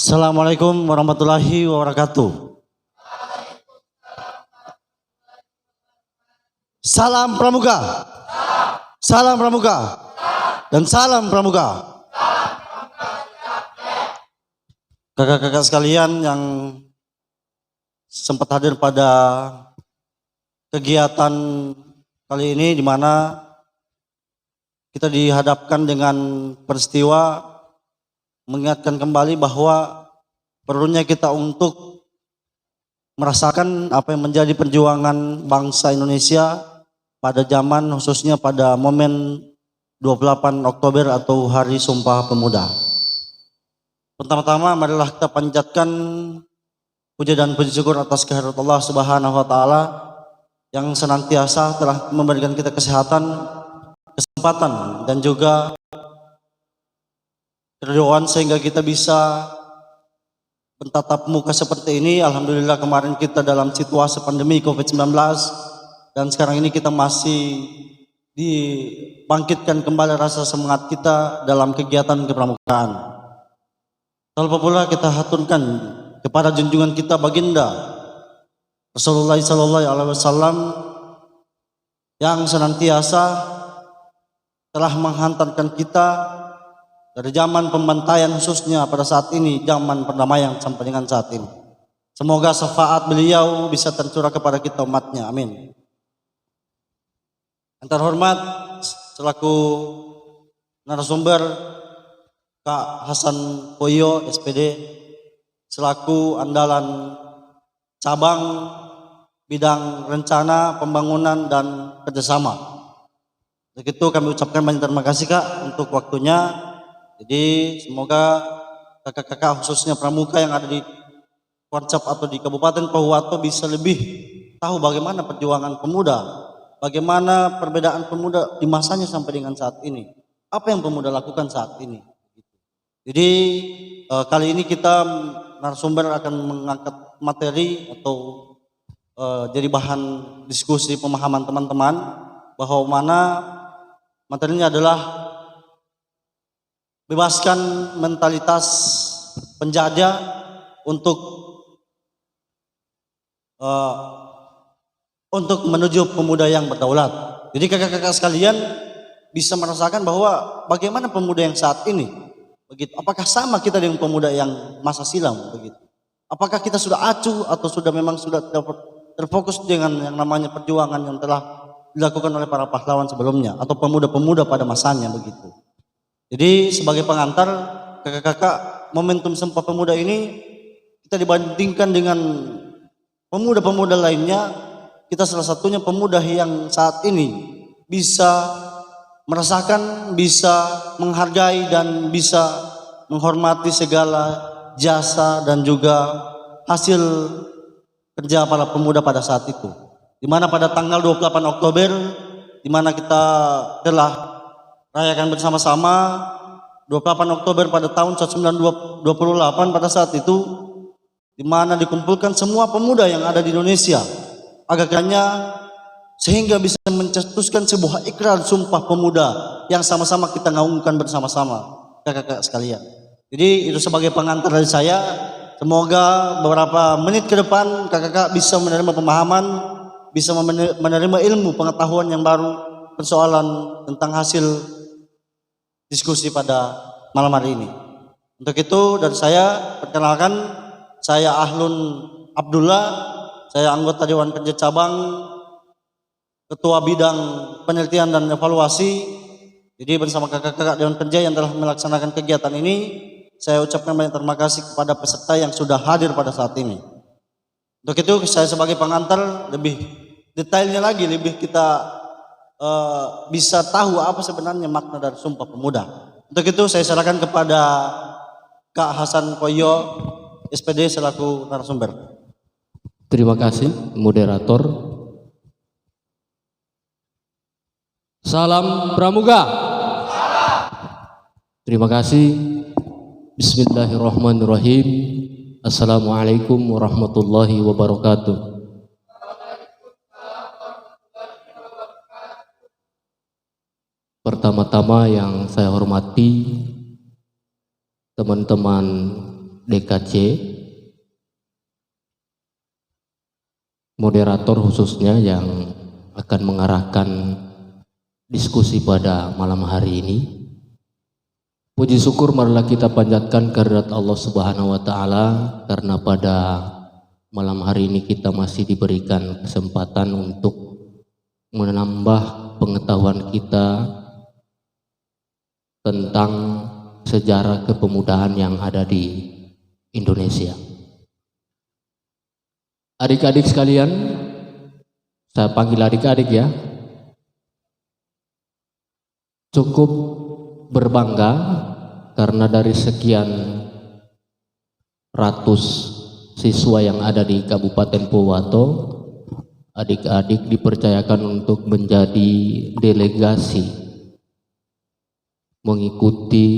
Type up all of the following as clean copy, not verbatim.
Assalamualaikum warahmatullahi wabarakatuh. Salam Pramuka. Salam Pramuka. Dan salam Pramuka. Kakak-kakak sekalian yang sempat hadir pada kegiatan kali ini, di mana kita dihadapkan dengan peristiwa mengingatkan kembali bahwa perlunya kita untuk merasakan apa yang menjadi perjuangan bangsa Indonesia pada zaman, khususnya pada momen 28 Oktober atau Hari Sumpah Pemuda. Pertama-tama marilah kita panjatkan puja dan puji syukur atas kehadirat Allah Subhanahu wa taala yang senantiasa telah memberikan kita kesehatan, kesempatan dan juga keriduan sehingga kita bisa bertatap muka seperti ini. Alhamdulillah kemarin kita dalam situasi pandemi COVID-19 dan sekarang ini kita masih dibangkitkan kembali rasa semangat kita dalam kegiatan kepramukaan. Tanpa pula kita haturkan kepada junjungan kita baginda Rasulullah SAW yang senantiasa telah menghantarkan kita dari zaman pembantaian, khususnya pada saat ini zaman perdamaian sampai dengan saat ini. Semoga syafaat beliau bisa tercurah kepada kita umatnya, amin. Yang terhormat selaku narasumber Kak Hasan Koyo SPD, selaku andalan cabang bidang rencana pembangunan dan kerjasama. Begitu kami ucapkan banyak terima kasih Kak untuk waktunya. Jadi semoga kakak-kakak khususnya pramuka yang ada di Kuarcap atau di Kabupaten Pohuwato bisa lebih tahu bagaimana perjuangan pemuda, bagaimana perbedaan pemuda di masanya sampai dengan saat ini, apa yang pemuda lakukan saat ini. Jadi kali ini kita narasumber akan mengangkat materi atau jadi bahan diskusi pemahaman teman-teman bahwa mana materinya adalah bebaskan mentalitas penjajah untuk menuju pemuda yang berdaulat. Jadi kakak-kakak sekalian bisa merasakan bahwa bagaimana pemuda yang saat ini, begitu. Apakah sama kita dengan pemuda yang masa silam, begitu? Apakah kita sudah acuh atau sudah memang sudah terfokus dengan yang namanya perjuangan yang telah dilakukan oleh para pahlawan sebelumnya atau pemuda-pemuda pada masanya, begitu? Jadi sebagai pengantar kakak-kakak, momentum Sumpah Pemuda ini kita dibandingkan dengan pemuda-pemuda lainnya, kita salah satunya pemuda yang saat ini bisa merasakan, bisa menghargai dan bisa menghormati segala jasa dan juga hasil kerja para pemuda pada saat itu. Di mana pada tanggal 28 Oktober, di mana kita telah rayakan bersama-sama 28 Oktober pada tahun 1928 pada saat itu, di mana dikumpulkan semua pemuda yang ada di Indonesia agaknya sehingga bisa mencetuskan sebuah ikrar sumpah pemuda yang sama-sama kita ngaungkan bersama-sama kakak-kakak sekalian. Jadi itu sebagai pengantar dari saya. Semoga beberapa menit ke depan kakak-kakak bisa menerima pemahaman, bisa menerima ilmu pengetahuan yang baru persoalan tentang hasil diskusi pada malam hari ini. Untuk itu dari saya perkenalkan, saya Ahlun Abdullah, saya anggota Dewan Kerja Cabang, Ketua Bidang Penelitian dan Evaluasi. Jadi bersama kakak-kakak Dewan Kerja yang telah melaksanakan kegiatan ini, saya ucapkan banyak terima kasih kepada peserta yang sudah hadir pada saat ini. Untuk itu saya sebagai pengantar lebih detailnya lagi, lebih kita bisa tahu apa sebenarnya makna dari Sumpah Pemuda. Untuk itu saya serahkan kepada Kak Hasan Koyo SPD selaku narasumber. Terima kasih moderator. Salam Pramuka. Terima kasih. Bismillahirrahmanirrahim. Assalamualaikum warahmatullahi wabarakatuh. Pertama-tama yang saya hormati teman-teman DKC, moderator khususnya yang akan mengarahkan diskusi pada malam hari ini. Puji syukur marilah kita panjatkan kehadirat Allah Subhanahu wa taala karena pada malam hari ini kita masih diberikan kesempatan untuk menambah pengetahuan kita tentang sejarah kepemudaan yang ada di Indonesia. Adik-adik sekalian, saya panggil adik-adik ya, cukup berbangga karena dari sekian ratus siswa yang ada di Kabupaten Powato, adik-adik dipercayakan untuk menjadi delegasi mengikuti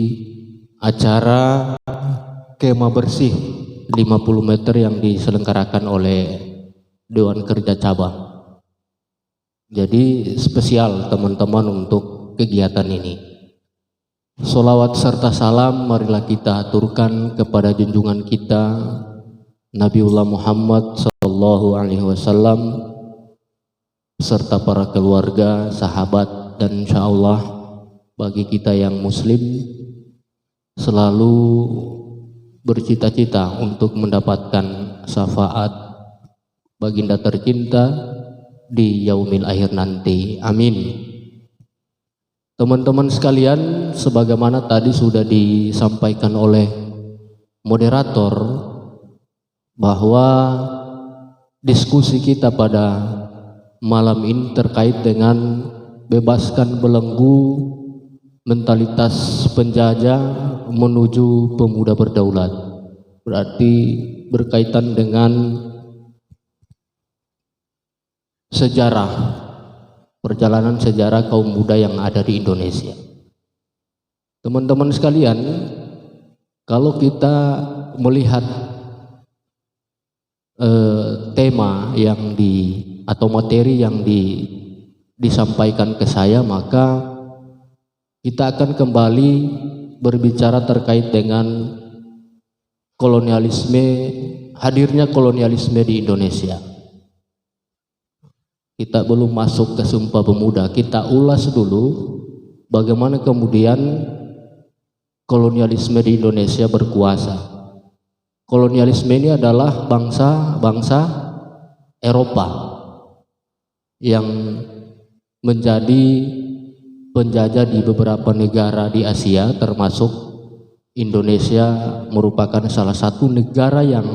acara kemah bersih 50 meter yang diselenggarakan oleh Dewan Kerja Cabang. Jadi spesial teman-teman untuk kegiatan ini. Sholawat serta salam marilah kita aturkan kepada junjungan kita Nabiullah Muhammad Sallallahu Alaihi Wasallam serta para keluarga, sahabat, dan insya Allah bagi kita yang muslim selalu bercita-cita untuk mendapatkan syafaat baginda tercinta di yaumil akhir nanti. Amin. Teman-teman sekalian, sebagaimana tadi sudah disampaikan oleh moderator bahwa diskusi kita pada malam ini terkait dengan bebaskan belenggu mentalitas penjajah menuju pemuda berdaulat. Berarti berkaitan dengan sejarah, perjalanan sejarah kaum muda yang ada di Indonesia. Teman-teman sekalian, kalau kita melihat tema yang atau materi yang disampaikan ke saya, maka kita akan kembali berbicara terkait dengan kolonialisme, hadirnya kolonialisme di Indonesia. Kita belum masuk ke Sumpah Pemuda, kita ulas dulu bagaimana kemudian kolonialisme di Indonesia berkuasa. Kolonialisme ini adalah bangsa Eropa yang menjadi penjajah di beberapa negara di Asia, termasuk Indonesia merupakan salah satu negara yang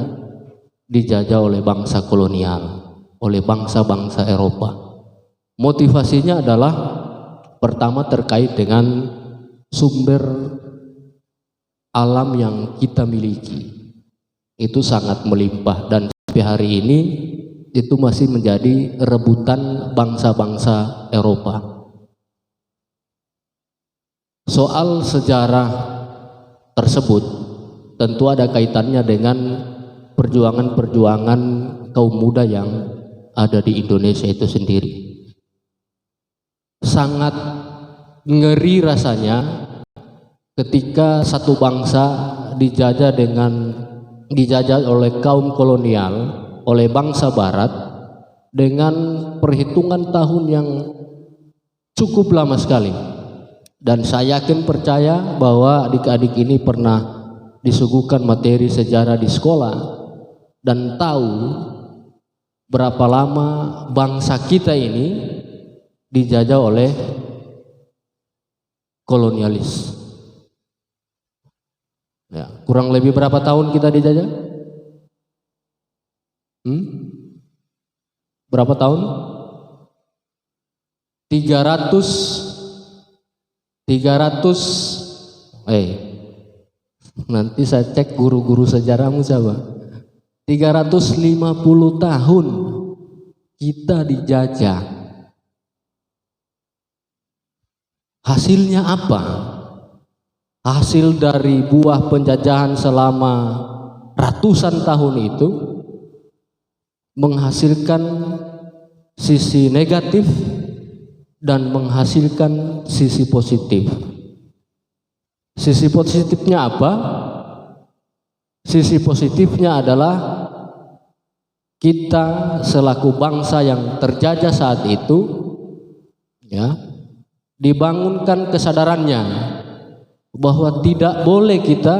dijajah oleh bangsa kolonial, oleh bangsa-bangsa Eropa. Motivasinya adalah pertama terkait dengan sumber alam yang kita miliki. Itu sangat melimpah dan sampai hari ini itu masih menjadi rebutan bangsa-bangsa Eropa. Soal sejarah tersebut tentu ada kaitannya dengan perjuangan-perjuangan kaum muda yang ada di Indonesia itu sendiri. Sangat ngeri rasanya ketika satu bangsa dijajah oleh kaum kolonial, oleh bangsa barat dengan perhitungan tahun yang cukup lama sekali. Dan saya yakin percaya bahwa adik-adik ini pernah disuguhkan materi sejarah di sekolah dan tahu berapa lama bangsa kita ini dijajah oleh kolonialis. Ya, kurang lebih berapa tahun kita dijajah? Berapa tahun? 300 nanti saya cek guru-guru sejarahmu siapa. 350 tahun kita dijajah. Hasilnya apa? Hasil dari buah penjajahan selama ratusan tahun itu menghasilkan sisi negatif dan menghasilkan sisi positif. Sisi positifnya apa? Sisi positifnya adalah kita selaku bangsa yang terjajah saat itu, ya, dibangunkan kesadarannya bahwa tidak boleh kita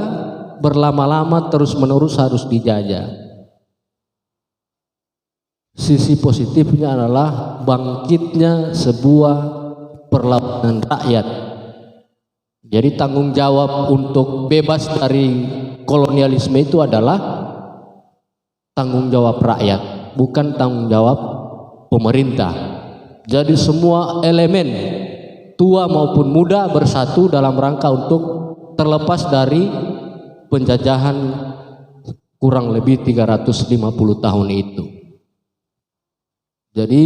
berlama-lama terus-menerus harus dijajah. Sisi positifnya adalah bangkitnya sebuah perlawanan rakyat. Jadi tanggung jawab untuk bebas dari kolonialisme itu adalah tanggung jawab rakyat, bukan tanggung jawab pemerintah. Jadi semua elemen tua maupun muda bersatu dalam rangka untuk terlepas dari penjajahan kurang lebih 350 tahun itu. Jadi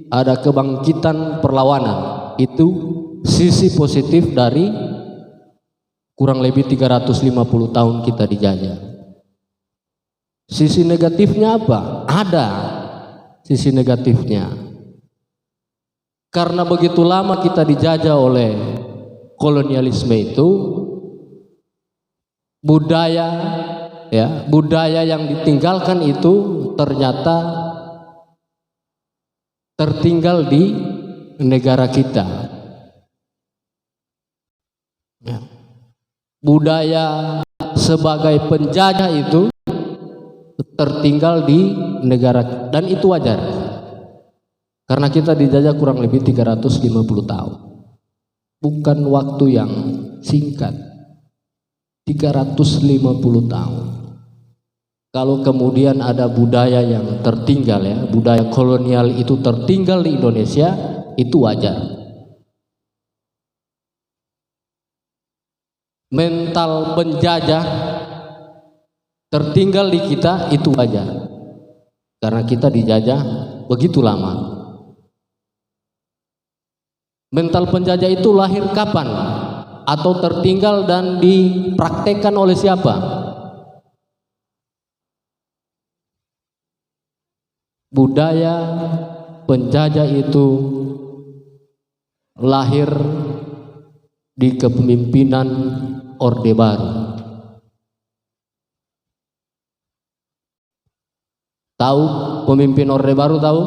ada kebangkitan perlawanan, itu sisi positif dari kurang lebih 350 tahun kita dijajah. Sisi negatifnya apa? Ada sisi negatifnya. Karena begitu lama kita dijajah oleh kolonialisme itu, budaya yang ditinggalkan itu ternyata tertinggal di negara kita. Ya. Budaya sebagai penjajah itu tertinggal di negara, dan itu wajar karena kita dijajah kurang lebih 350 tahun, bukan waktu yang singkat. 350 tahun. Kalau kemudian ada budaya yang tertinggal, ya, budaya kolonial itu tertinggal di Indonesia, itu wajar. Mental penjajah tertinggal di kita, itu wajar. Karena kita dijajah begitu lama. Mental penjajah itu lahir kapan? Atau tertinggal dan dipraktekkan oleh siapa? Budaya penjajah itu lahir di kepemimpinan Orde Baru. Tahu pemimpin Orde Baru? Tahu?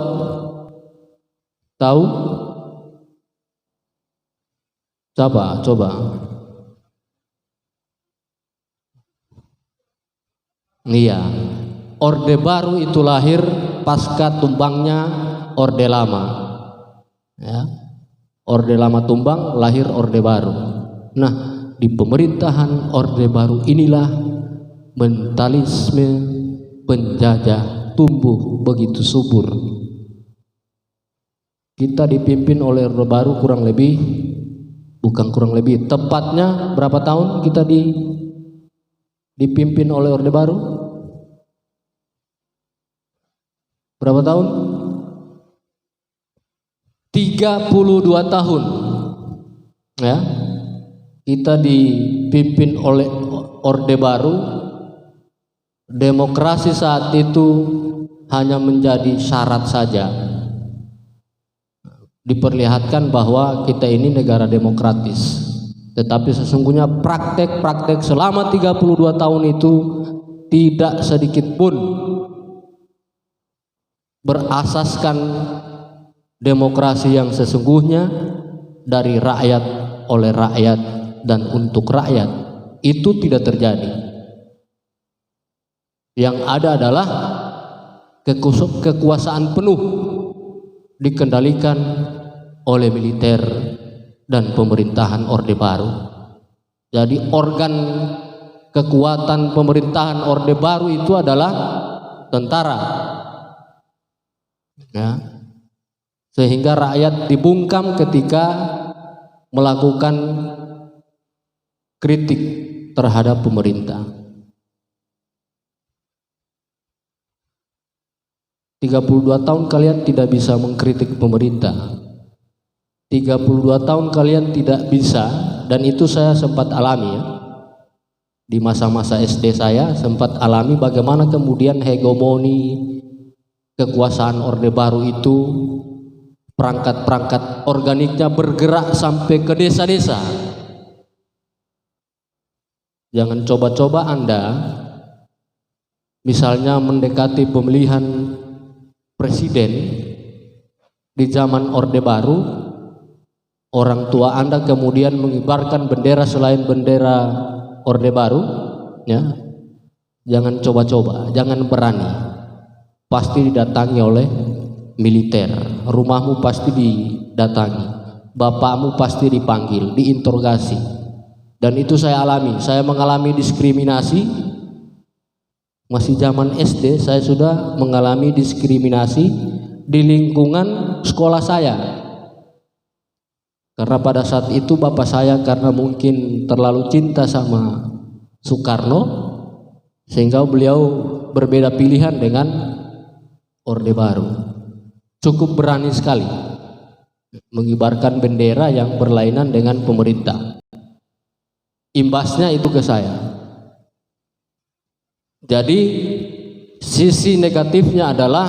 Tahu? Coba. Iya. Orde Baru itu lahir pasca tumbangnya Orde Lama, ya. Orde Lama tumbang, lahir Orde Baru. Nah, di pemerintahan Orde Baru inilah mentalisme penjajah tumbuh begitu subur. Kita dipimpin oleh Orde Baru tepatnya berapa tahun kita dipimpin oleh Orde Baru? Berapa tahun? 32 tahun. Ya. Kita dipimpin oleh Orde Baru. Demokrasi saat itu hanya menjadi syarat saja. Diperlihatkan bahwa kita ini negara demokratis. Tetapi sesungguhnya praktek-praktek selama 32 tahun itu tidak sedikit pun berasaskan demokrasi yang sesungguhnya dari rakyat, oleh rakyat, dan untuk rakyat. Itu tidak terjadi. Yang ada adalah kekuasaan penuh dikendalikan oleh militer dan pemerintahan Orde Baru. Jadi organ kekuatan pemerintahan Orde Baru itu adalah tentara, ya. Sehingga rakyat dibungkam ketika melakukan kritik terhadap pemerintah. 32 tahun kalian tidak bisa mengkritik pemerintah. 32 tahun kalian tidak bisa, dan itu saya sempat alami, ya. Di masa-masa SD saya sempat alami bagaimana kemudian hegemoni kekuasaan Orde Baru itu perangkat-perangkat organiknya bergerak sampai ke desa-desa. Jangan coba-coba Anda misalnya mendekati pemilihan presiden di zaman Orde Baru, orang tua Anda kemudian mengibarkan bendera selain bendera Orde Baru, ya, jangan coba-coba, jangan berani. Pasti didatangi oleh militer, rumahmu pasti didatangi, bapakmu pasti dipanggil, diinterogasi. Dan itu saya alami, saya mengalami diskriminasi. Masih zaman SD saya sudah mengalami diskriminasi di lingkungan sekolah saya. Karena pada saat itu bapak saya karena mungkin terlalu cinta sama Soekarno, sehingga beliau berbeda pilihan dengan Orde Baru. Cukup berani sekali mengibarkan bendera yang berlainan dengan pemerintah. Imbasnya itu ke saya. Jadi sisi negatifnya adalah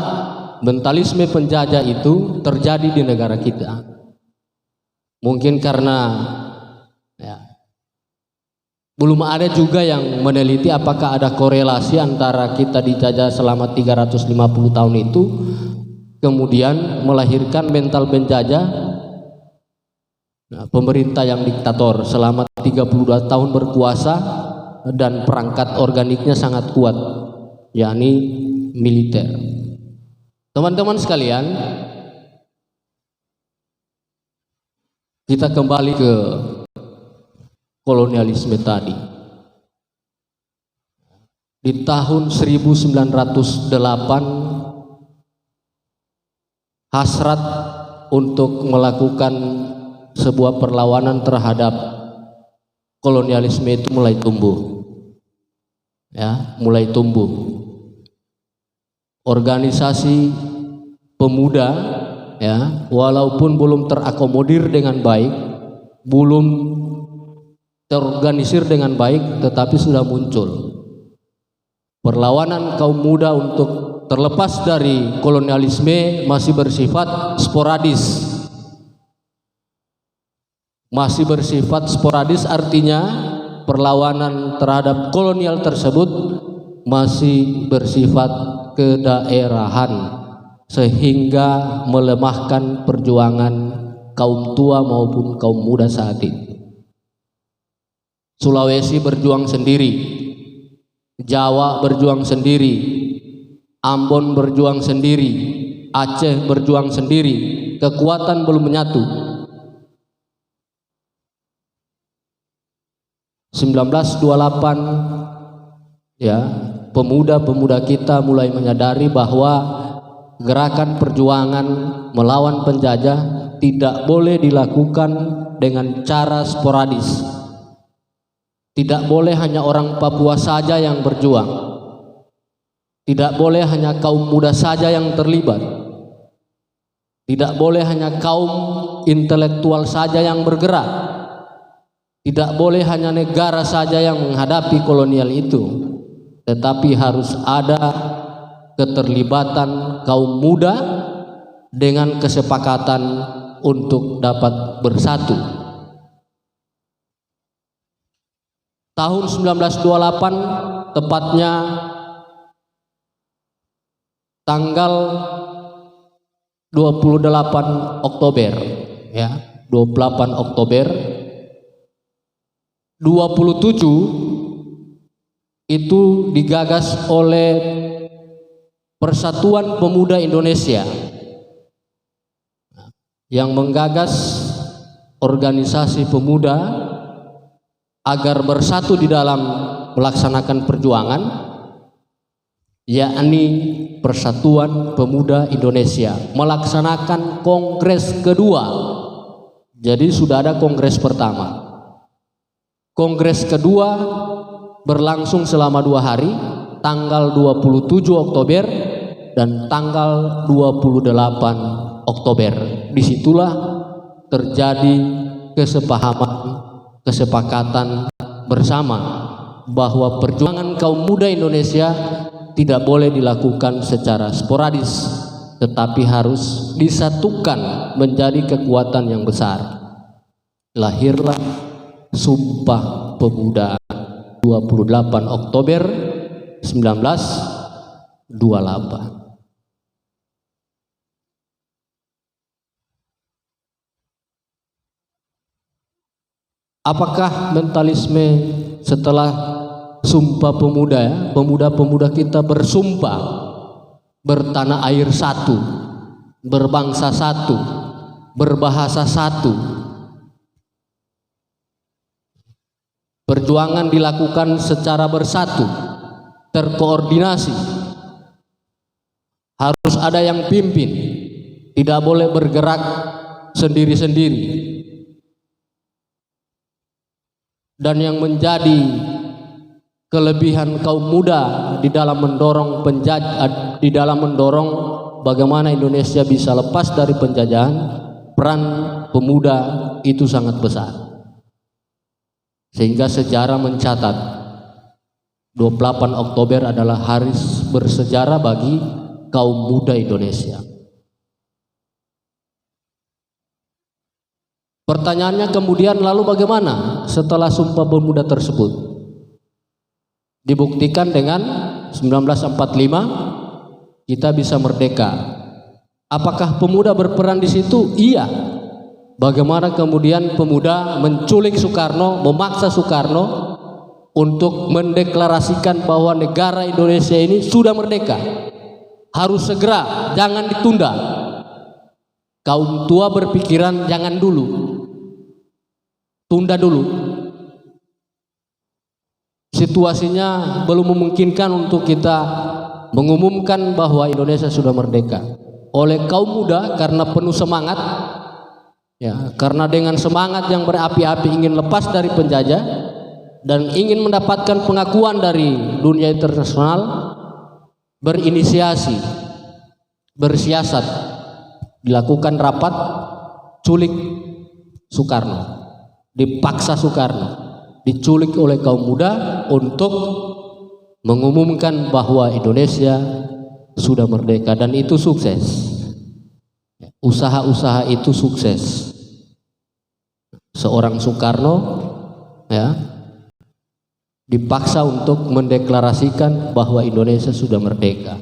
mentalisme penjajah itu terjadi di negara kita. Mungkin karena ya, belum ada juga yang meneliti apakah ada korelasi antara kita dijajah selama 350 tahun itu kemudian melahirkan mental penjajah, pemerintah yang diktator selama 32 tahun berkuasa dan perangkat organiknya sangat kuat, yakni militer. Teman-teman sekalian, kita kembali ke kolonialisme tadi. Di tahun 1908 hasrat untuk melakukan sebuah perlawanan terhadap kolonialisme itu mulai tumbuh. Ya, mulai tumbuh. Organisasi pemuda, ya, walaupun belum terakomodir dengan baik, belum terorganisir dengan baik, tetapi sudah muncul. Perlawanan kaum muda untuk terlepas dari kolonialisme masih bersifat sporadis. Masih bersifat sporadis artinya perlawanan terhadap kolonial tersebut masih bersifat kedaerahan, sehingga melemahkan perjuangan kaum tua maupun kaum muda saat itu. Sulawesi berjuang sendiri, Jawa berjuang sendiri, Ambon berjuang sendiri, Aceh berjuang sendiri, kekuatan belum menyatu. 1928 ya, pemuda-pemuda kita mulai menyadari bahwa gerakan perjuangan melawan penjajah tidak boleh dilakukan dengan cara sporadis. Tidak boleh hanya orang Papua saja yang berjuang. Tidak boleh hanya kaum muda saja yang terlibat. Tidak boleh hanya kaum intelektual saja yang bergerak. Tidak boleh hanya negara saja yang menghadapi kolonial itu, tetapi harus ada keterlibatan kaum muda dengan kesepakatan untuk dapat bersatu. Tahun 1928, tepatnya tanggal 28 Oktober, ya, 28 Oktober 27 itu digagas oleh Persatuan Pemuda Indonesia yang menggagas organisasi pemuda agar bersatu di dalam melaksanakan perjuangan, yakni Persatuan Pemuda Indonesia melaksanakan kongres kedua. Jadi sudah ada kongres pertama. Kongres kedua berlangsung selama 2 hari, tanggal 27 Oktober dan tanggal 28 Oktober. Disitulah terjadi kesepakatan bersama bahwa perjuangan kaum muda Indonesia tidak boleh dilakukan secara sporadis, tetapi harus disatukan menjadi kekuatan yang besar. Lahirlah Sumpah Pemuda 28 Oktober 1928 28. Apakah mentalisme setelah Sumpah Pemuda ya, pemuda-pemuda kita bersumpah bertanah air satu, berbangsa satu, berbahasa satu. Perjuangan dilakukan secara bersatu, terkoordinasi. Harus ada yang pimpin, tidak boleh bergerak sendiri-sendiri. Dan yang menjadi kelebihan kaum muda di dalam mendorong bagaimana Indonesia bisa lepas dari penjajahan, peran pemuda itu sangat besar. Sehingga sejarah mencatat 28 Oktober adalah hari bersejarah bagi kaum muda Indonesia. Pertanyaannya kemudian lalu bagaimana setelah Sumpah Pemuda tersebut? Dibuktikan dengan 1945 kita bisa merdeka. Apakah pemuda berperan di situ? Iya. Bagaimana kemudian pemuda menculik Soekarno, memaksa Soekarno untuk mendeklarasikan bahwa negara Indonesia ini sudah merdeka. Harus segera, jangan ditunda. Kaum tua berpikiran jangan dulu, tunda dulu. Situasinya belum memungkinkan untuk kita mengumumkan bahwa Indonesia sudah merdeka. Oleh kaum muda karena penuh semangat, ya, karena dengan semangat yang berapi-api ingin lepas dari penjajah dan ingin mendapatkan pengakuan dari dunia internasional, berinisiasi, bersiasat. Dilakukan rapat culik Soekarno, dipaksa Soekarno, diculik oleh kaum muda untuk mengumumkan bahwa Indonesia sudah merdeka, dan itu sukses. Usaha-usaha itu sukses. Seorang Soekarno ya dipaksa untuk mendeklarasikan bahwa Indonesia sudah merdeka,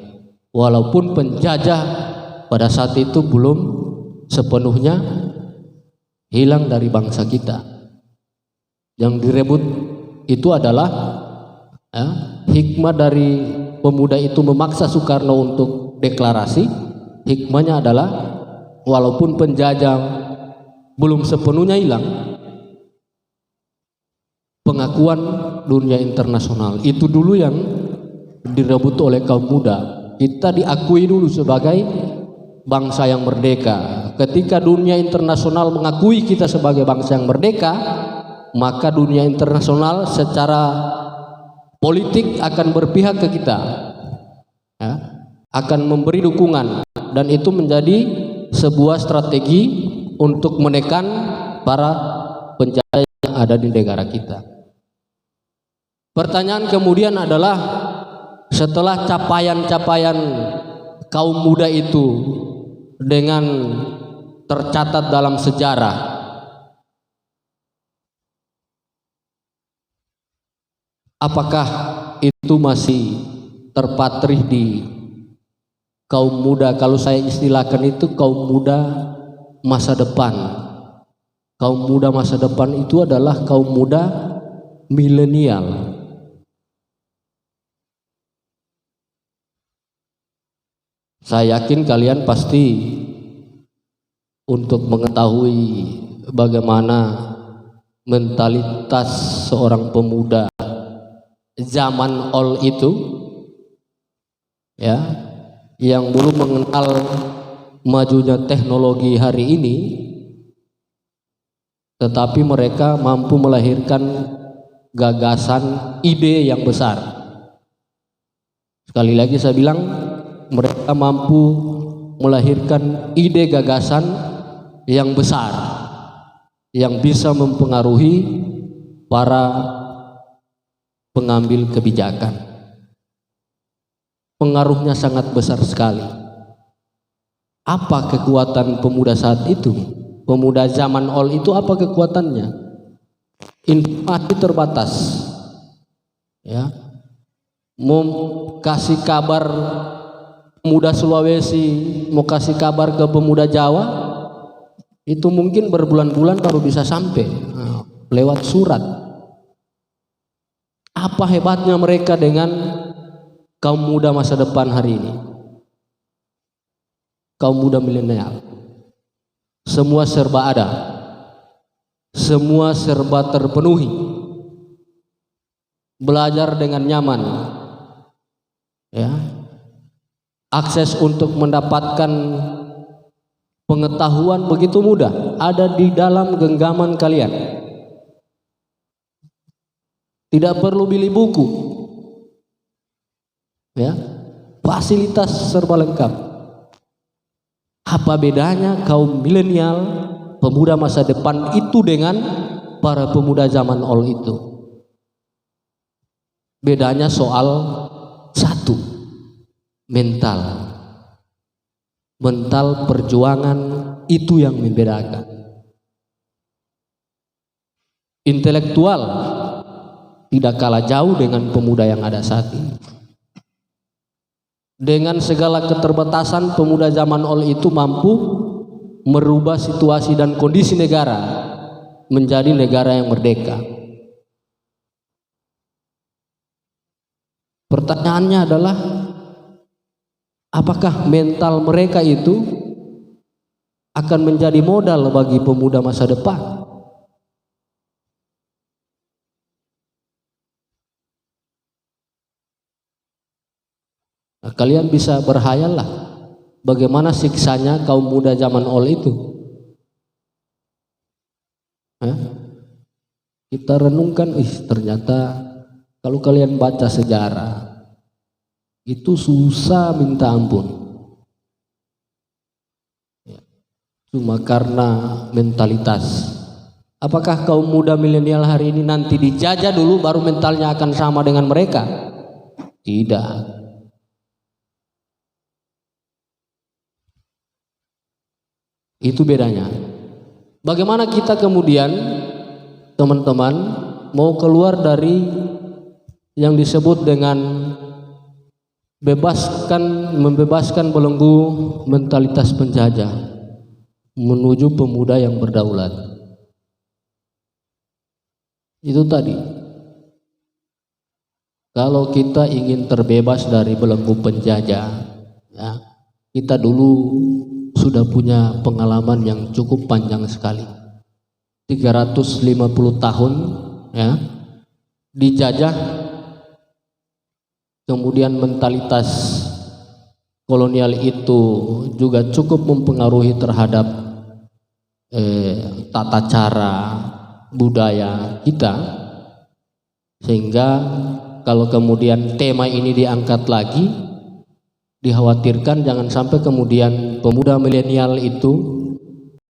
walaupun penjajah pada saat itu belum sepenuhnya hilang dari bangsa kita. Yang direbut itu adalah ya, hikmah dari pemuda itu memaksa Soekarno untuk deklarasi. Hikmahnya adalah walaupun penjajah belum sepenuhnya hilang, pengakuan dunia internasional itu dulu yang direbut oleh kaum muda. Kita diakui dulu sebagai bangsa yang merdeka. Ketika dunia internasional mengakui kita sebagai bangsa yang merdeka, maka dunia internasional secara politik akan berpihak ke kita, ya, akan memberi dukungan, dan itu menjadi sebuah strategi untuk menekan para penjajah yang ada di negara kita. Pertanyaan kemudian adalah, setelah capaian-capaian kaum muda itu dengan tercatat dalam sejarah, apakah itu masih terpatri di kaum muda? Kalau saya istilahkan itu kaum muda masa depan. Kaum muda masa depan itu adalah kaum muda milenial. Saya yakin kalian pasti untuk mengetahui bagaimana mentalitas seorang pemuda zaman old itu, ya, yang belum mengenal majunya teknologi hari ini, tetapi mereka mampu melahirkan gagasan, ide yang besar. Sekali lagi saya bilang, mereka mampu melahirkan ide gagasan yang besar yang bisa mempengaruhi para pengambil kebijakan. Pengaruhnya sangat besar sekali. Apa kekuatan pemuda saat itu? Pemuda zaman old itu apa kekuatannya? Informasi terbatas, ya, mau kasih kabar pemuda Sulawesi mau kasih kabar ke pemuda Jawa, itu mungkin berbulan-bulan baru bisa sampai lewat surat. Apa hebatnya mereka dengan kaum muda masa depan hari ini? Kaum muda milenial. Semua serba ada. Semua serba terpenuhi. Belajar dengan nyaman. Ya. Akses untuk mendapatkan pengetahuan begitu mudah, ada di dalam genggaman kalian. Tidak perlu beli buku. Ya. Fasilitas serba lengkap. Apa bedanya kaum milenial, pemuda masa depan itu dengan para pemuda zaman all itu? Bedanya soal satu, mental. Mental perjuangan itu yang membedakan. Intelektual tidak kalah jauh dengan pemuda yang ada saat ini. Dengan segala keterbatasan, pemuda zaman all itu mampu merubah situasi dan kondisi negara menjadi negara yang merdeka. Pertanyaannya adalah, apakah mental mereka itu akan menjadi modal bagi pemuda masa depan? Nah, kalian bisa berhayal lah bagaimana siksanya kaum muda zaman all itu. Kita renungkan, ternyata kalau kalian baca sejarah itu susah minta ampun. Cuma karena mentalitas. Apakah kaum muda milenial hari ini nanti dijajah dulu baru mentalnya akan sama dengan mereka? Tidak. Itu bedanya. Bagaimana kita kemudian, teman-teman, mau keluar dari yang disebut dengan membebaskan belenggu mentalitas penjajah menuju pemuda yang berdaulat. Itu tadi. Kalau kita ingin terbebas dari belenggu penjajah, ya, kita dulu sudah punya pengalaman yang cukup panjang sekali. 350 tahun ya dijajah, kemudian mentalitas kolonial itu juga cukup mempengaruhi terhadap tata cara budaya kita, sehingga kalau kemudian tema ini diangkat lagi, dikhawatirkan jangan sampai kemudian pemuda milenial itu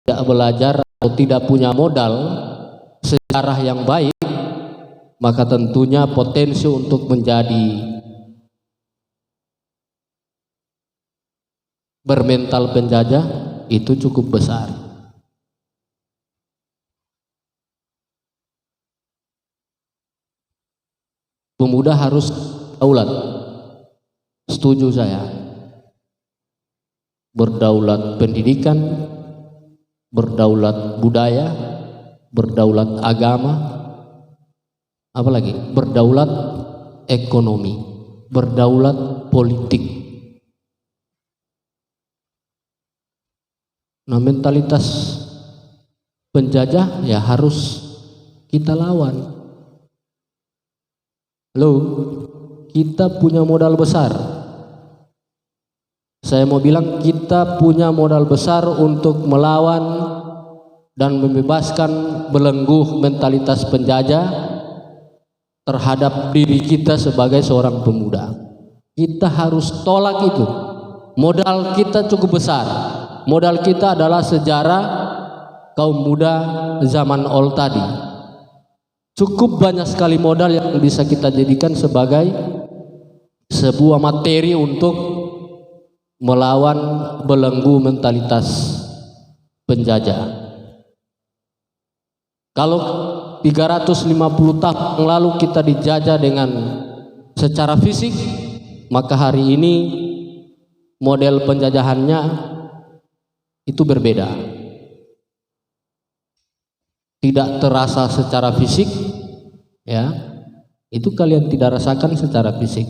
tidak belajar atau tidak punya modal sejarah yang baik, maka tentunya potensi untuk menjadi bermental penjajah itu cukup besar. Pemuda harus daulat. Setuju saya. Berdaulat pendidikan, berdaulat budaya, berdaulat agama, apalagi berdaulat ekonomi, berdaulat politik. Nah, mentalitas penjajah ya harus kita lawan. Halo, kita punya modal besar. Saya mau bilang kita punya modal besar untuk melawan dan membebaskan belenggu mentalitas penjajah terhadap diri kita sebagai seorang pemuda. Kita harus tolak itu. Modal kita cukup besar. Modal kita adalah sejarah kaum muda zaman all tadi. Cukup banyak sekali modal yang bisa kita jadikan sebagai sebuah materi untuk melawan belenggu mentalitas penjajah. Kalau 350 tahun yang lalu kita dijajah dengan secara fisik, maka hari ini model penjajahannya itu berbeda. Tidak terasa secara fisik, ya. Itu kalian tidak rasakan secara fisik.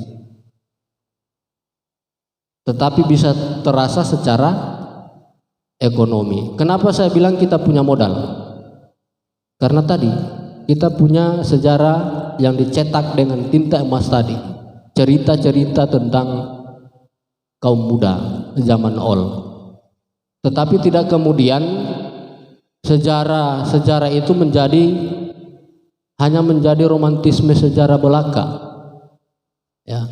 Tetapi bisa terasa secara ekonomi. Kenapa saya bilang kita punya modal? Karena tadi kita punya sejarah yang dicetak dengan tinta emas tadi. Cerita-cerita tentang kaum muda zaman Ol. Tetapi tidak kemudian sejarah itu hanya menjadi romantisme sejarah belaka. Ya.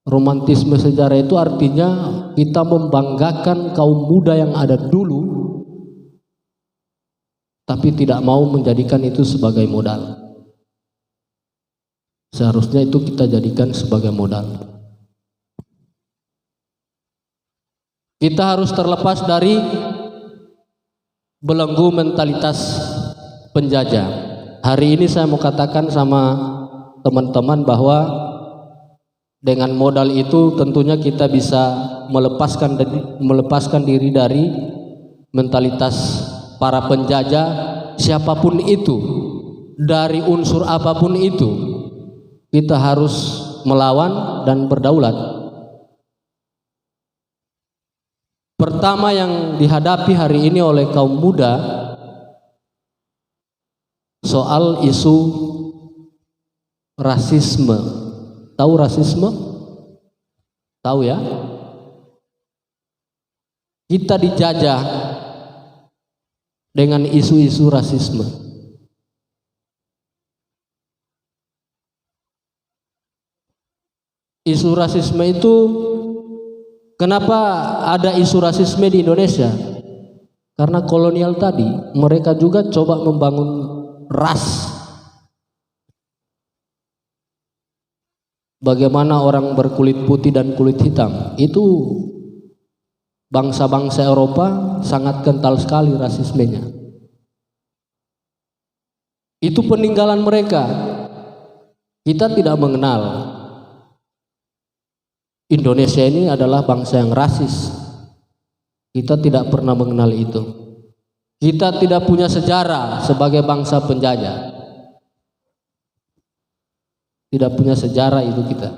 Romantisme sejarah itu artinya kita membanggakan kaum muda yang ada dulu, tapi tidak mau menjadikan itu sebagai modal. Seharusnya itu kita jadikan sebagai modal. Kita harus terlepas dari belenggu mentalitas penjajah. Hari ini saya mau katakan sama teman-teman bahwa dengan modal itu tentunya kita bisa melepaskan diri dari mentalitas para penjajah siapapun itu, dari unsur apapun itu. Kita harus melawan dan berdaulat. Pertama yang dihadapi hari ini oleh kaum muda soal isu rasisme. Tahu rasisme? Tahu ya? Kita dijajah dengan isu-isu rasisme. Isu rasisme itu, kenapa ada isu rasisme di Indonesia? Karena kolonial tadi, mereka juga coba membangun ras. Bagaimana orang berkulit putih dan kulit hitam, itu bangsa-bangsa Eropa sangat kental sekali rasismenya. Itu peninggalan mereka. Kita tidak mengenal. Indonesia ini adalah bangsa yang rasis. Kita tidak pernah mengenal itu. Kita tidak punya sejarah sebagai bangsa penjajah. Tidak punya sejarah itu kita.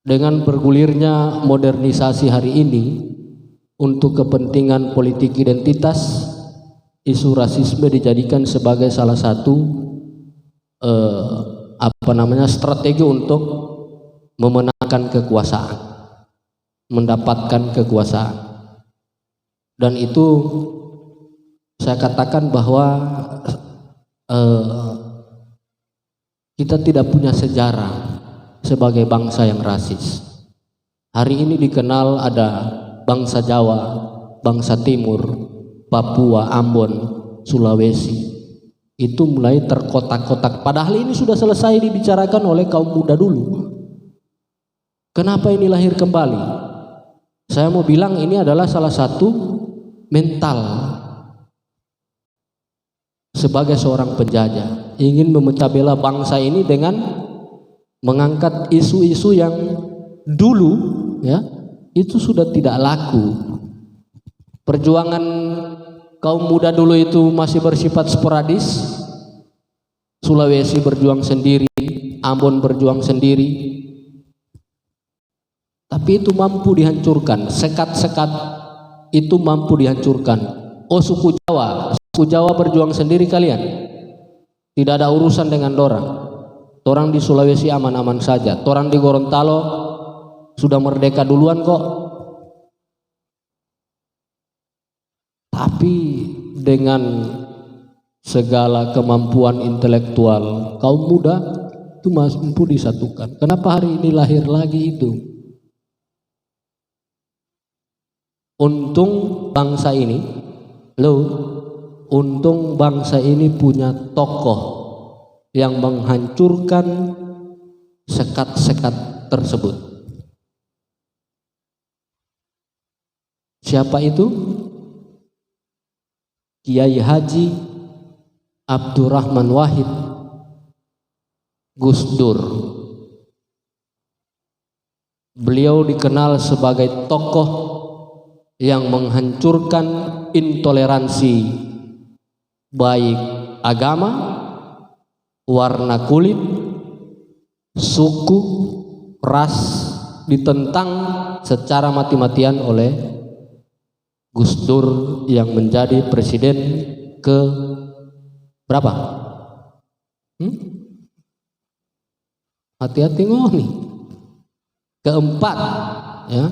Dengan bergulirnya modernisasi hari ini untuk kepentingan politik identitas, isu rasisme dijadikan sebagai salah satu strategi untuk memenangkan kekuasaan, mendapatkan kekuasaan. Dan itu saya katakan bahwa kita tidak punya sejarah sebagai bangsa yang rasis. Hari ini dikenal ada bangsa Jawa, bangsa Timur, Papua, Ambon, Sulawesi. Itu mulai terkotak-kotak. Padahal ini sudah selesai dibicarakan oleh kaum muda dulu. Kenapa ini lahir kembali? Saya mau bilang ini adalah salah satu mental sebagai seorang penjajah, ingin memecah belah bangsa ini dengan mengangkat isu-isu yang dulu ya itu sudah tidak laku. Perjuangan kaum muda dulu itu masih bersifat sporadis. Sulawesi berjuang sendiri, Ambon berjuang sendiri. Tapi itu mampu dihancurkan, sekat-sekat itu mampu dihancurkan. Oh, suku Jawa berjuang sendiri kalian. Tidak ada urusan dengan dorang. Dorang di Sulawesi aman-aman saja. Dorang di Gorontalo sudah merdeka duluan kok. Tapi dengan segala kemampuan intelektual kaum muda itu mampu disatukan. Kenapa hari ini lahir lagi itu? Untung bangsa ini, untung bangsa ini punya tokoh yang menghancurkan sekat-sekat tersebut. Siapa itu? Kiai Haji Abdurrahman Wahid Gus Dur. beliau dikenal sebagai tokoh yang menghancurkan intoleransi baik agama, warna kulit, suku, ras, ditentang secara mati-matian oleh Gus Dur yang menjadi presiden ke berapa? Hati-hati ngoni. Keempat, ya.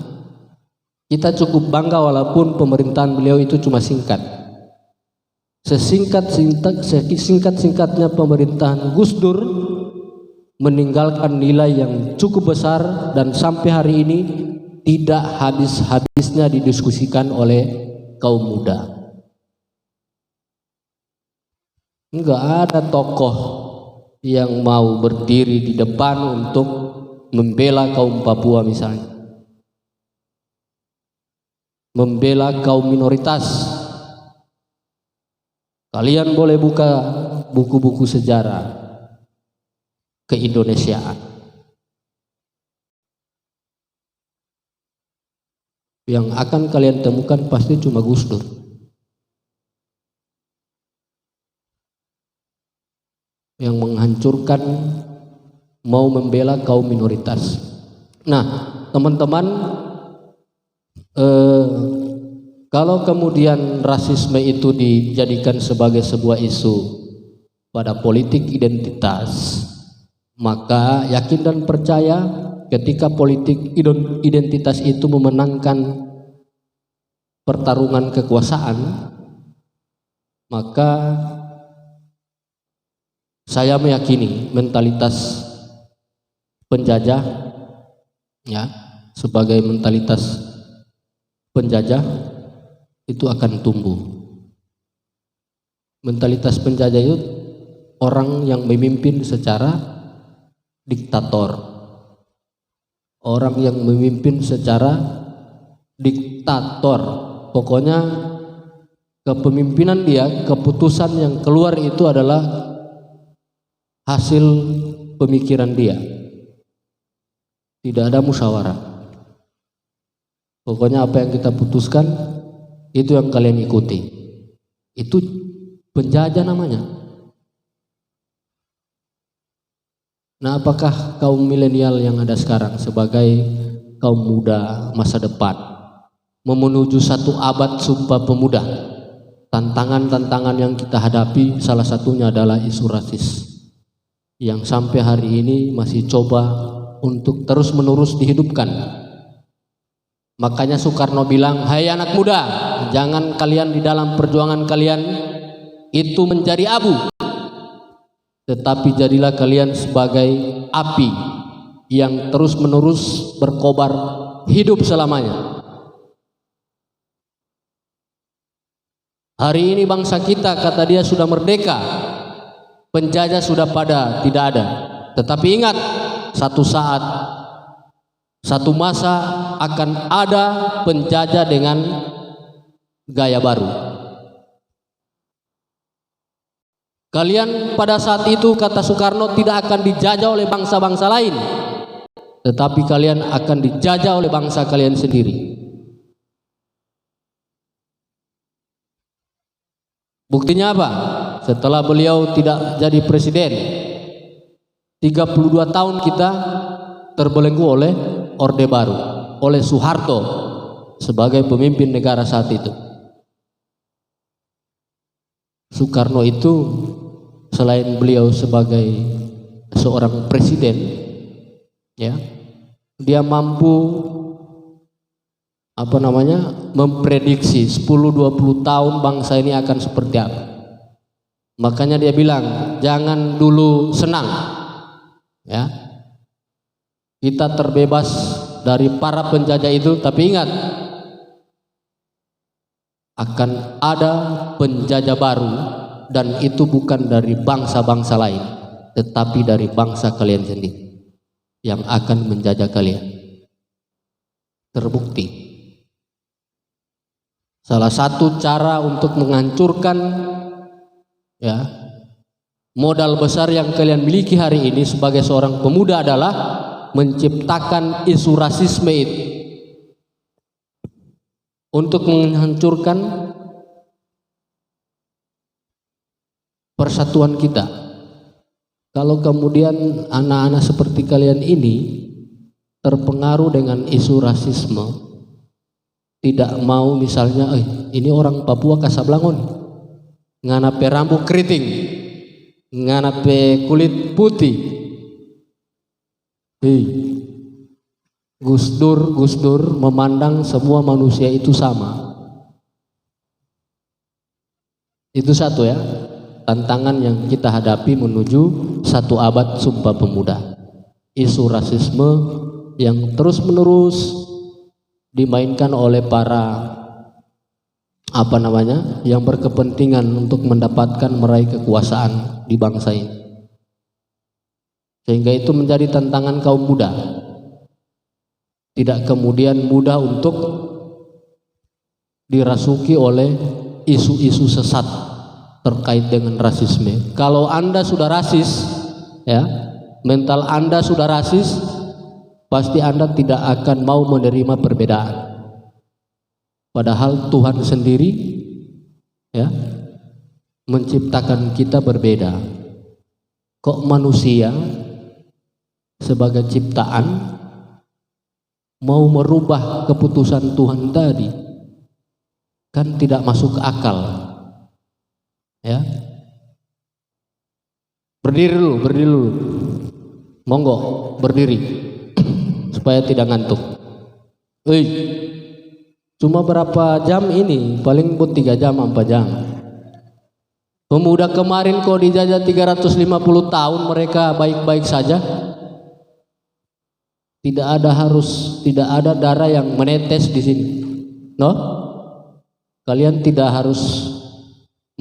Kita cukup bangga walaupun pemerintahan beliau itu cuma singkat. Sesingkat-singkatnya pemerintahan Gus Dur meninggalkan nilai yang cukup besar dan sampai hari ini tidak habis-habisnya didiskusikan oleh kaum muda. Enggak ada tokoh yang mau berdiri di depan untuk membela kaum Papua misalnya, membela kaum minoritas. Kalian boleh buka buku-buku sejarah keindonesiaan. Yang akan kalian temukan pasti cuma Gus Dur. Yang menghancurkan, mau membela kaum minoritas. Nah, teman-teman, kalau kemudian rasisme itu dijadikan sebagai sebuah isu pada politik identitas, maka yakin dan percaya ketika politik identitas itu memenangkan pertarungan kekuasaan, maka saya meyakini mentalitas penjajah, ya, sebagai mentalitas penjajah itu akan tumbuh. Mentalitas penjajah itu orang yang memimpin secara diktator, orang yang memimpin secara diktator. Pokoknya kepemimpinan dia, keputusan yang keluar itu adalah hasil pemikiran dia. Tidak ada musyawarah. Pokoknya apa yang kita putuskan itu yang kalian ikuti. Itu penjajah namanya. Nah, apakah kaum milenial yang ada sekarang sebagai kaum muda masa depan menuju satu abad Sumpah Pemuda, tantangan-tantangan yang kita hadapi salah satunya adalah isu rasis yang sampai hari ini masih coba untuk terus-menerus dihidupkan. Makanya Soekarno bilang, hai anak muda, jangan kalian di dalam perjuangan kalian itu menjadi abu, tetapi jadilah kalian sebagai api yang terus-menerus berkobar hidup selamanya. Hari ini bangsa kita, kata dia, sudah merdeka, penjajah sudah pada tidak ada. Tetapi ingat, satu saat, satu masa akan ada penjajah dengan gaya baru. Kalian pada saat itu, kata Soekarno, tidak akan dijajah oleh bangsa-bangsa lain, tetapi kalian akan dijajah oleh bangsa kalian sendiri. Buktinya apa? Setelah beliau tidak jadi presiden, 32 tahun kita terbelenggu oleh Orde Baru, oleh Soeharto sebagai pemimpin negara saat itu. Soekarno itu selain beliau sebagai seorang presiden, ya, dia mampu memprediksi 10-20 tahun bangsa ini akan seperti apa. Makanya dia bilang, jangan dulu senang, ya. Kita terbebas dari para penjajah itu, tapi ingat, akan ada penjajah baru, dan itu bukan dari bangsa-bangsa lain, tetapi dari bangsa kalian sendiri yang akan menjajah kalian. Terbukti. Salah satu cara untuk menghancurkan, ya, modal besar yang kalian miliki hari ini sebagai seorang pemuda adalah menciptakan isu rasisme itu untuk menghancurkan persatuan kita. Kalau kemudian anak-anak seperti kalian ini terpengaruh dengan isu rasisme, tidak mau misalnya, ini orang Papua Kasablangon, nganape rambut keriting, nganape kulit putih. Gus Dur memandang semua manusia itu sama. Itu satu ya, tantangan yang kita hadapi menuju satu abad Sumpah Pemuda. Isu rasisme yang terus-menerus dimainkan oleh para yang berkepentingan untuk mendapatkan meraih kekuasaan di bangsa ini. Sehingga itu menjadi tantangan kaum muda. Tidak kemudian mudah untuk dirasuki oleh isu-isu sesat terkait dengan rasisme. Kalau Anda sudah rasis, ya, mental Anda sudah rasis, pasti Anda tidak akan mau menerima perbedaan. Padahal Tuhan sendiri, ya, menciptakan kita berbeda. Kok manusia sebagai ciptaan mau merubah keputusan Tuhan tadi? Kan tidak masuk akal. Ya. Berdiri dulu. Monggo, berdiri. Supaya tidak ngantuk. Cuma berapa jam ini? Paling pun 3 jam, 4 jam. Pemuda kemarin kok dijajah 350 tahun mereka baik-baik saja. Tidak ada darah yang menetes di sini. No? Kalian tidak harus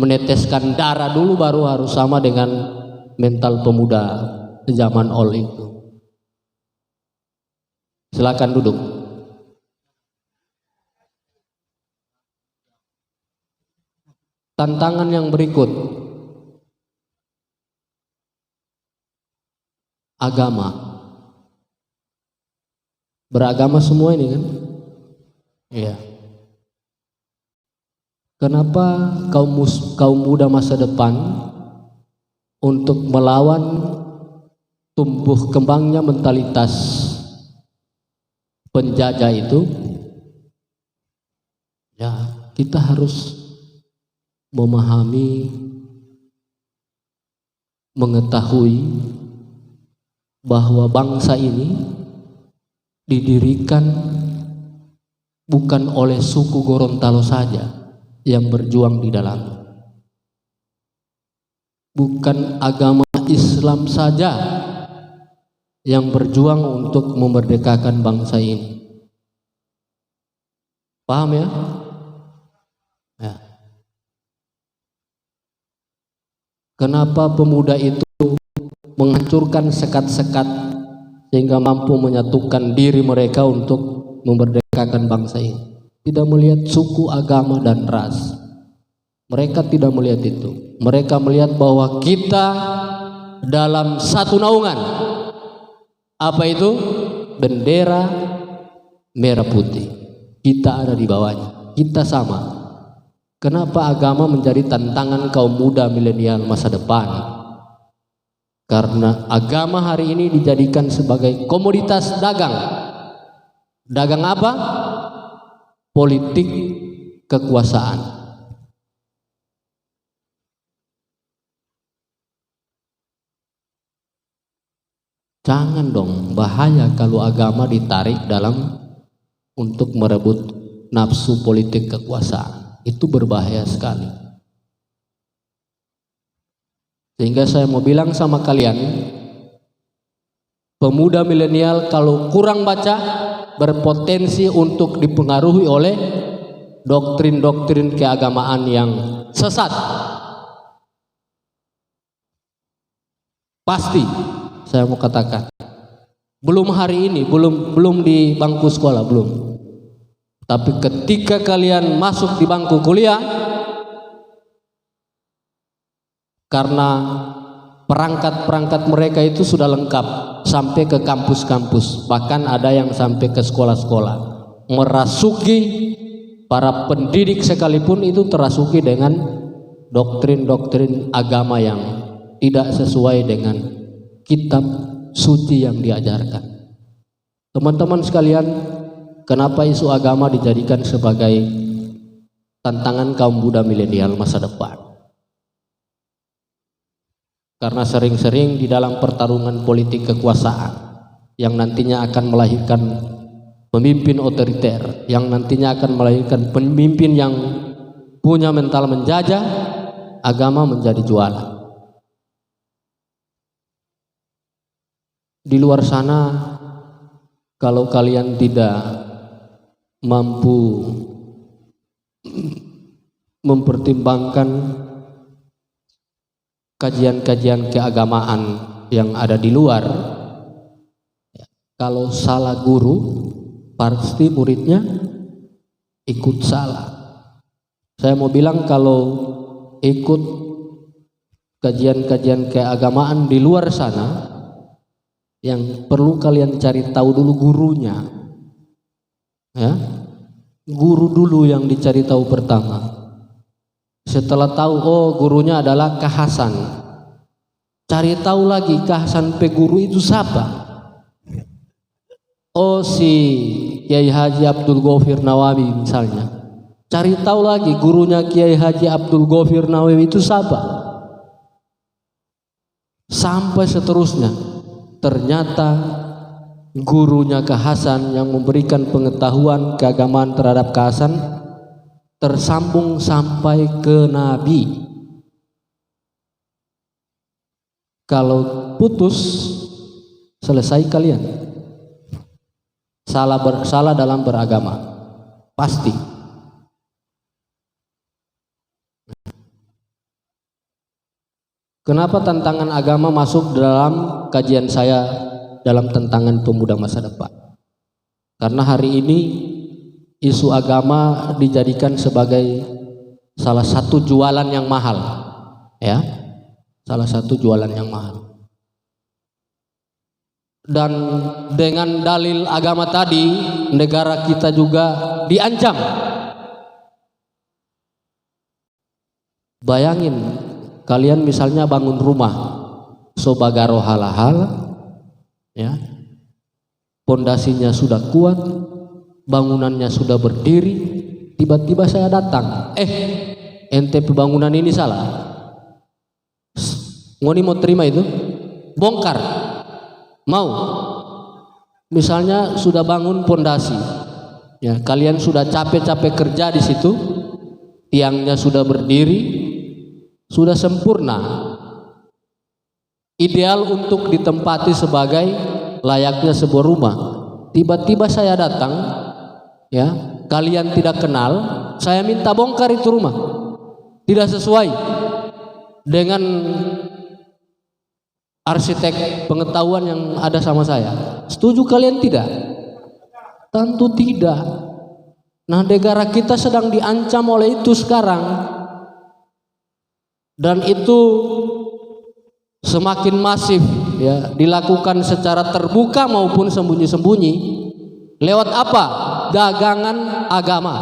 meneteskan darah dulu baru harus sama dengan mental pemuda zaman old itu. Silakan duduk. Tantangan yang berikut. Agama. Beragama semua ini kan? Iya. Kenapa kaum muda masa depan untuk melawan tumbuh kembangnya mentalitas penjajah itu? Ya, kita harus memahami, mengetahui bahwa bangsa ini didirikan bukan oleh suku Gorontalo saja yang berjuang di dalam, bukan agama Islam saja yang berjuang untuk memerdekakan bangsa ini. Paham ya? Ya. Kenapa pemuda itu menghancurkan sekat-sekat sehingga mampu menyatukan diri mereka untuk memerdekakan bangsa ini? Tidak melihat suku, agama, dan ras. Mereka tidak melihat itu. Mereka melihat bahwa kita dalam satu naungan. Apa itu? Bendera merah putih. Kita ada di bawahnya. Kita sama. Kenapa agama menjadi tantangan kaum muda milenial masa depan? Karena agama hari ini dijadikan sebagai komoditas dagang. Dagang apa? Politik kekuasaan. Jangan dong, bahaya kalau agama ditarik dalam untuk merebut nafsu politik kekuasaan. Itu berbahaya sekali. Sehingga saya mau bilang sama kalian, pemuda milenial kalau kurang baca berpotensi untuk dipengaruhi oleh doktrin-doktrin keagamaan yang sesat. Pasti saya mau katakan. Belum hari ini, belum di bangku sekolah, belum. Tapi ketika kalian masuk di bangku kuliah, karena perangkat-perangkat mereka itu sudah lengkap sampai ke kampus-kampus, bahkan ada yang sampai ke sekolah-sekolah, merasuki para pendidik sekalipun itu terasuki dengan doktrin-doktrin agama yang tidak sesuai dengan kitab suci yang diajarkan. Teman-teman sekalian, kenapa isu agama dijadikan sebagai tantangan kaum muda milenial masa depan? Karena sering-sering di dalam pertarungan politik kekuasaan yang nantinya akan melahirkan pemimpin otoriter, yang nantinya akan melahirkan pemimpin yang punya mental menjajah, agama menjadi jualan. Di luar sana, kalau kalian tidak mampu mempertimbangkan kajian-kajian keagamaan yang ada di luar, kalau salah guru pasti muridnya ikut salah. Saya mau bilang, kalau ikut kajian-kajian keagamaan di luar sana, yang perlu kalian cari tahu dulu gurunya, ya, guru dulu yang dicari tahu pertama. Setelah tahu, oh gurunya adalah Kak Hasan, cari tahu lagi Kak Hasan pe guru itu siapa. Oh si Kiai Haji Abdul Ghafir Nawawi misalnya, cari tahu lagi gurunya Kiai Haji Abdul Ghafir Nawawi itu siapa, sampai seterusnya. Ternyata gurunya Kak Hasan yang memberikan pengetahuan keagamaan terhadap Kak Hasan tersambung sampai ke Nabi. Kalau putus, selesai kalian. Salah dalam beragama, pasti. Kenapa tantangan agama masuk dalam kajian saya dalam tantangan pemuda masa depan? Karena hari ini isu agama dijadikan sebagai salah satu jualan yang mahal, ya, salah satu jualan yang mahal. Dan dengan dalil agama tadi, negara kita juga diancam. Bayangin, kalian misalnya bangun rumah, sobagaro halal, ya, pondasinya sudah kuat, bangunannya sudah berdiri, tiba-tiba saya datang, ente pembangunan ini salah, ngoni mau terima itu, bongkar, mau? Misalnya sudah bangun pondasi, ya, kalian sudah capek-capek kerja di situ, tiangnya sudah berdiri, sudah sempurna, ideal untuk ditempati sebagai layaknya sebuah rumah. Tiba-tiba saya datang, ya, kalian tidak kenal, saya minta bongkar itu rumah, tidak sesuai dengan arsitek pengetahuan yang ada sama saya. Setuju kalian tidak? Tentu tidak. Nah, negara kita sedang diancam oleh itu sekarang. Dan itu semakin masif, ya, dilakukan secara terbuka maupun sembunyi-sembunyi. Lewat apa? Dagangan agama.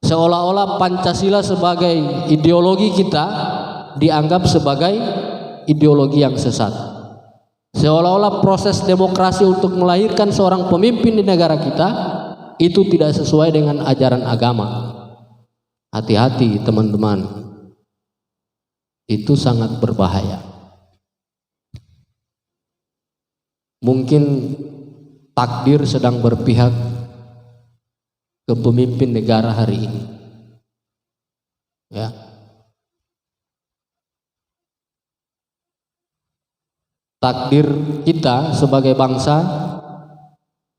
Seolah-olah Pancasila sebagai ideologi kita dianggap sebagai ideologi yang sesat. Seolah-olah proses demokrasi untuk melahirkan seorang pemimpin di negara kita itu tidak sesuai dengan ajaran agama. Hati-hati teman-teman. Itu sangat berbahaya. Mungkin takdir sedang berpihak ke pemimpin negara hari ini, ya. Takdir kita sebagai bangsa,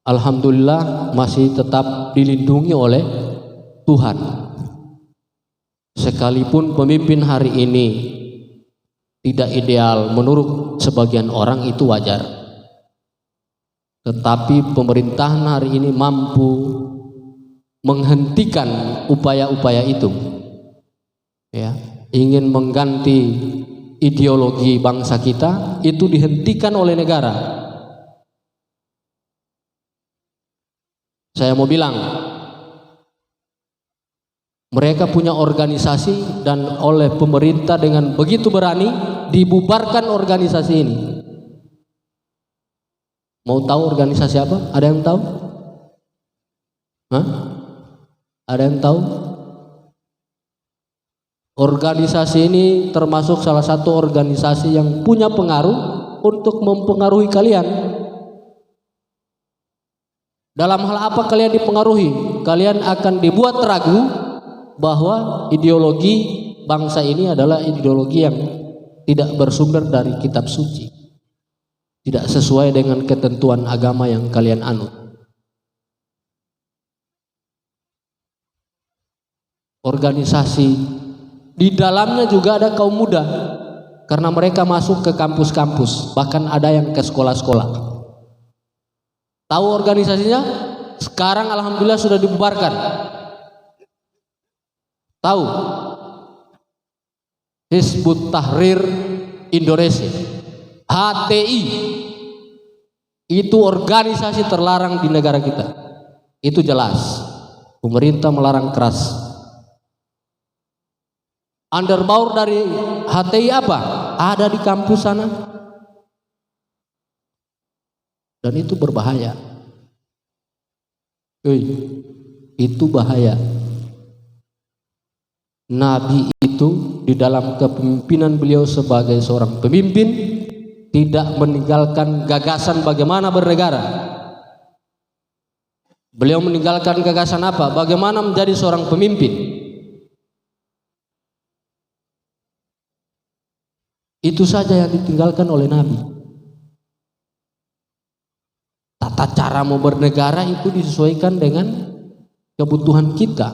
alhamdulillah masih tetap dilindungi oleh Tuhan. Sekalipun pemimpin hari ini tidak ideal menurut sebagian orang, itu wajar. Tetapi pemerintahan hari ini mampu menghentikan upaya-upaya itu, ya, ingin mengganti ideologi bangsa kita itu dihentikan oleh negara. Saya mau bilang, mereka punya organisasi dan oleh pemerintah dengan begitu berani dibubarkan organisasi ini. Mau tahu organisasi apa? Ada yang tahu? Hah? Ada yang tahu? Organisasi ini termasuk salah satu organisasi yang punya pengaruh untuk mempengaruhi kalian. Dalam hal apa kalian dipengaruhi? Kalian akan dibuat ragu bahwa ideologi bangsa ini adalah ideologi yang tidak bersumber dari kitab suci, tidak sesuai dengan ketentuan agama yang kalian anut. Organisasi di dalamnya juga ada kaum muda, karena mereka masuk ke kampus-kampus, bahkan ada yang ke sekolah-sekolah. Tahu organisasinya? Sekarang alhamdulillah sudah dibubarkan. Tahu? Hizbut Tahrir Indonesia, HTI. Itu organisasi terlarang di negara kita. Itu jelas. Pemerintah melarang keras. Underbaur dari HTI apa? Ada di kampus sana. Dan itu berbahaya. Itu bahaya. Nabi itu di dalam kepemimpinan beliau sebagai seorang pemimpin tidak meninggalkan gagasan bagaimana bernegara. Beliau meninggalkan gagasan apa? Bagaimana menjadi seorang pemimpin. Itu saja yang ditinggalkan oleh Nabi. Tata cara mau bernegara itu disesuaikan dengan kebutuhan kita.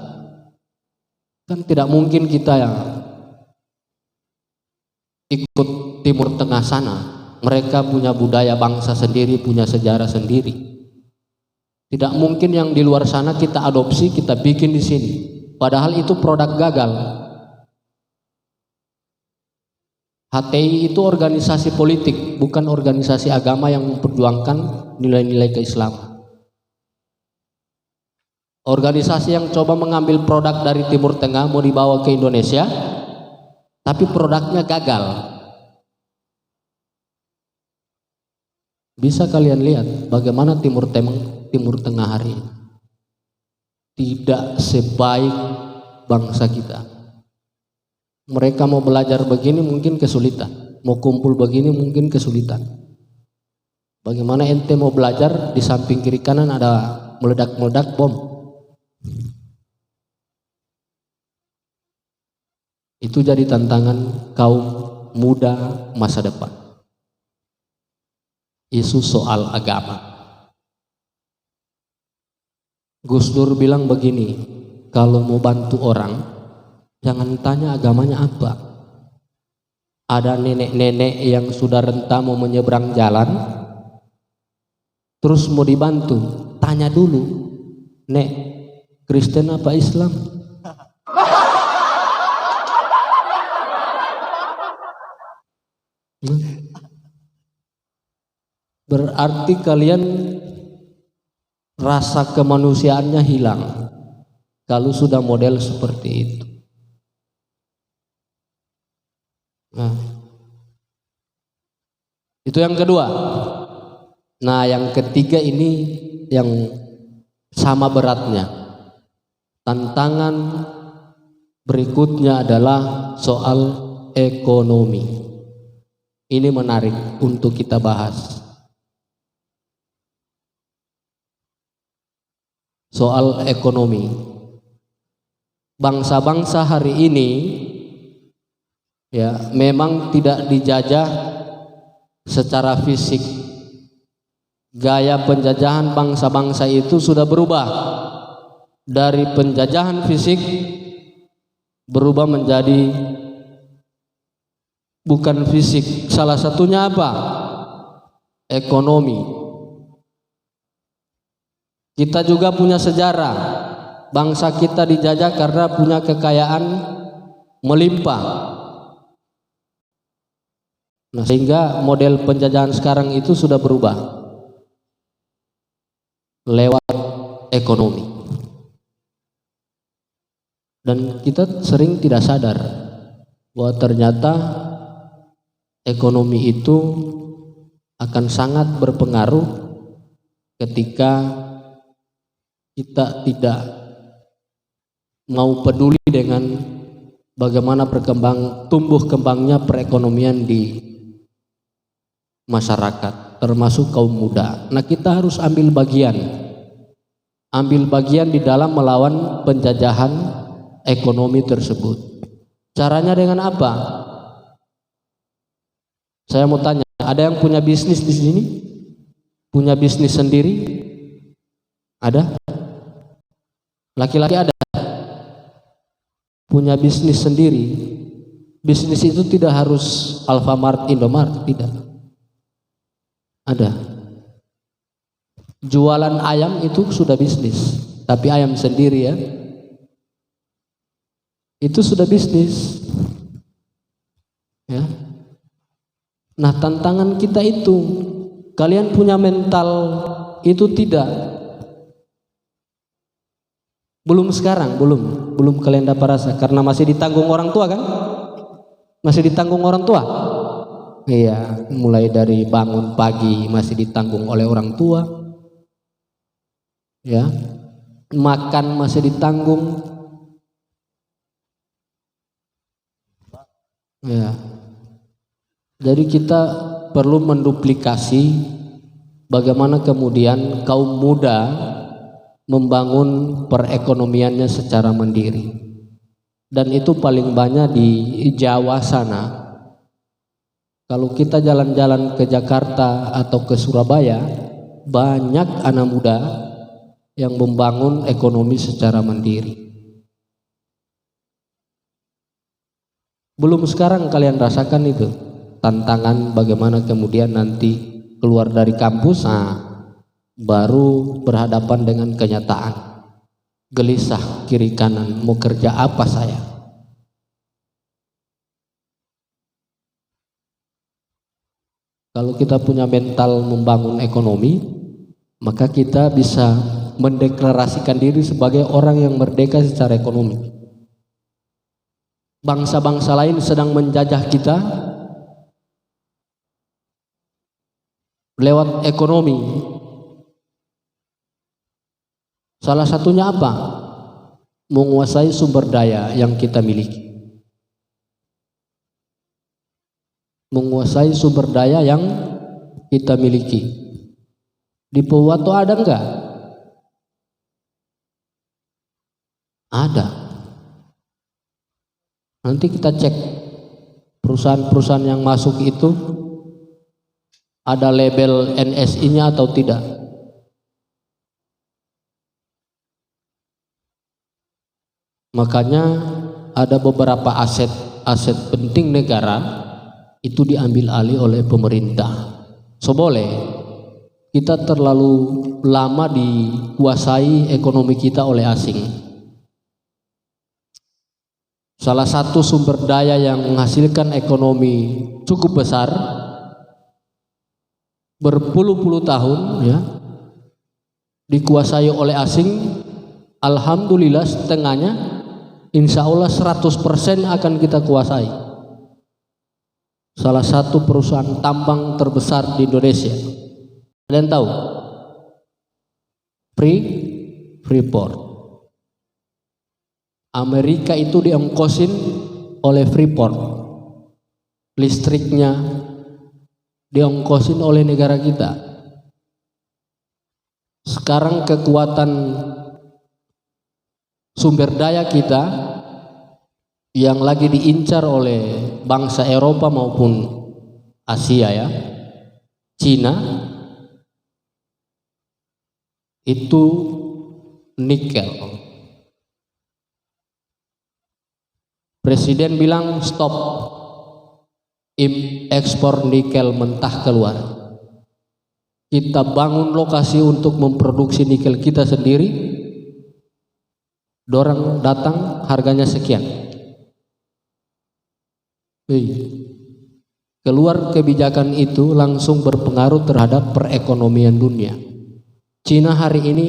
Kan tidak mungkin kita yang ikut Timur Tengah sana. Mereka punya budaya bangsa sendiri, punya sejarah sendiri. Tidak mungkin yang di luar sana kita adopsi, kita bikin di sini. Padahal itu produk gagal. HTI itu organisasi politik, bukan organisasi agama yang memperjuangkan nilai-nilai keislaman. Organisasi yang coba mengambil produk dari Timur Tengah mau dibawa ke Indonesia, tapi produknya gagal. Bisa kalian lihat bagaimana Timur Tengah hari ini. Tidak sebaik bangsa kita. Mereka mau belajar begini mungkin kesulitan, mau kumpul begini mungkin kesulitan. Bagaimana ente mau belajar di samping kiri kanan ada meledak-meledak bom? Itu jadi tantangan kaum muda masa depan. Isu soal agama. Gus Dur bilang begini, kalau mau bantu orang jangan tanya agamanya apa. Ada nenek-nenek yang sudah renta mau menyeberang jalan, terus mau dibantu, tanya dulu, Nek, Kristen apa Islam? Berarti kalian rasa kemanusiaannya hilang kalau sudah model seperti itu. Nah, itu yang kedua. Nah, yang ketiga ini yang sama beratnya. Tantangan berikutnya adalah soal ekonomi. Ini menarik untuk kita bahas. Soal ekonomi. Bangsa-bangsa hari ini ya memang tidak dijajah secara fisik. Gaya penjajahan bangsa-bangsa itu sudah berubah dari penjajahan fisik berubah menjadi bukan fisik. Salah satunya apa? Ekonomi. Kita juga punya sejarah. Bangsa kita dijajah karena punya kekayaan melimpah. Nah, sehingga model penjajahan sekarang itu sudah berubah lewat ekonomi. Dan kita sering tidak sadar bahwa ternyata ekonomi itu akan sangat berpengaruh ketika kita tidak mau peduli dengan bagaimana tumbuh kembangnya perekonomian di masyarakat, termasuk kaum muda. Nah, kita harus ambil bagian di dalam melawan penjajahan ekonomi tersebut. Caranya dengan apa? Saya mau tanya, ada yang punya bisnis di sini? Punya bisnis sendiri? Ada? Laki-laki ada? Punya bisnis sendiri? Bisnis itu tidak harus Alfamart, Indomart, tidak. Ada. Jualan ayam itu sudah bisnis, tapi ayam sendiri ya, itu sudah bisnis. Ya. Nah, tantangan kita itu, kalian punya mental itu tidak? Belum sekarang, belum kalian dapat rasa karena masih ditanggung orang tua kan? Masih ditanggung orang tua. Iya, mulai dari bangun pagi masih ditanggung oleh orang tua. Ya. Makan masih ditanggung. Ya. Jadi kita perlu menduplikasi bagaimana kemudian kaum muda membangun perekonomiannya secara mandiri. Dan itu paling banyak di Jawa sana. Kalau kita jalan-jalan ke Jakarta atau ke Surabaya, banyak anak muda yang membangun ekonomi secara mandiri. Belum sekarang kalian rasakan itu tantangan bagaimana kemudian nanti keluar dari kampus, baru berhadapan dengan kenyataan. Gelisah kiri kanan, mau kerja apa saya? Kalau kita punya mental membangun ekonomi, maka kita bisa mendeklarasikan diri sebagai orang yang merdeka secara ekonomi. Bangsa-bangsa lain sedang menjajah kita lewat ekonomi. Salah satunya apa? Menguasai sumber daya yang kita miliki. Menguasai sumber daya yang kita miliki. Di Powato ada enggak? Ada. Nanti kita cek perusahaan-perusahaan yang masuk itu ada label NSI-nya atau tidak. Makanya ada beberapa aset penting negara itu diambil alih oleh pemerintah. So boleh kita terlalu lama dikuasai ekonomi kita oleh asing. Salah satu sumber daya yang menghasilkan ekonomi cukup besar berpuluh-puluh tahun ya dikuasai oleh asing. Alhamdulillah setengahnya, insya Allah 100% akan kita kuasai. Salah satu perusahaan tambang terbesar di Indonesia. Kalian tahu? Freeport. Amerika itu diongkosin oleh Freeport. Listriknya diongkosin oleh negara kita. Sekarang kekuatan sumber daya kita yang lagi diincar oleh bangsa Eropa maupun Asia ya, Cina, itu nikel. Presiden bilang stop ekspor nikel mentah keluar. Kita bangun lokasi untuk memproduksi nikel kita sendiri. Dorang datang harganya sekian. keluar kebijakan itu langsung berpengaruh terhadap perekonomian dunia. Cina hari ini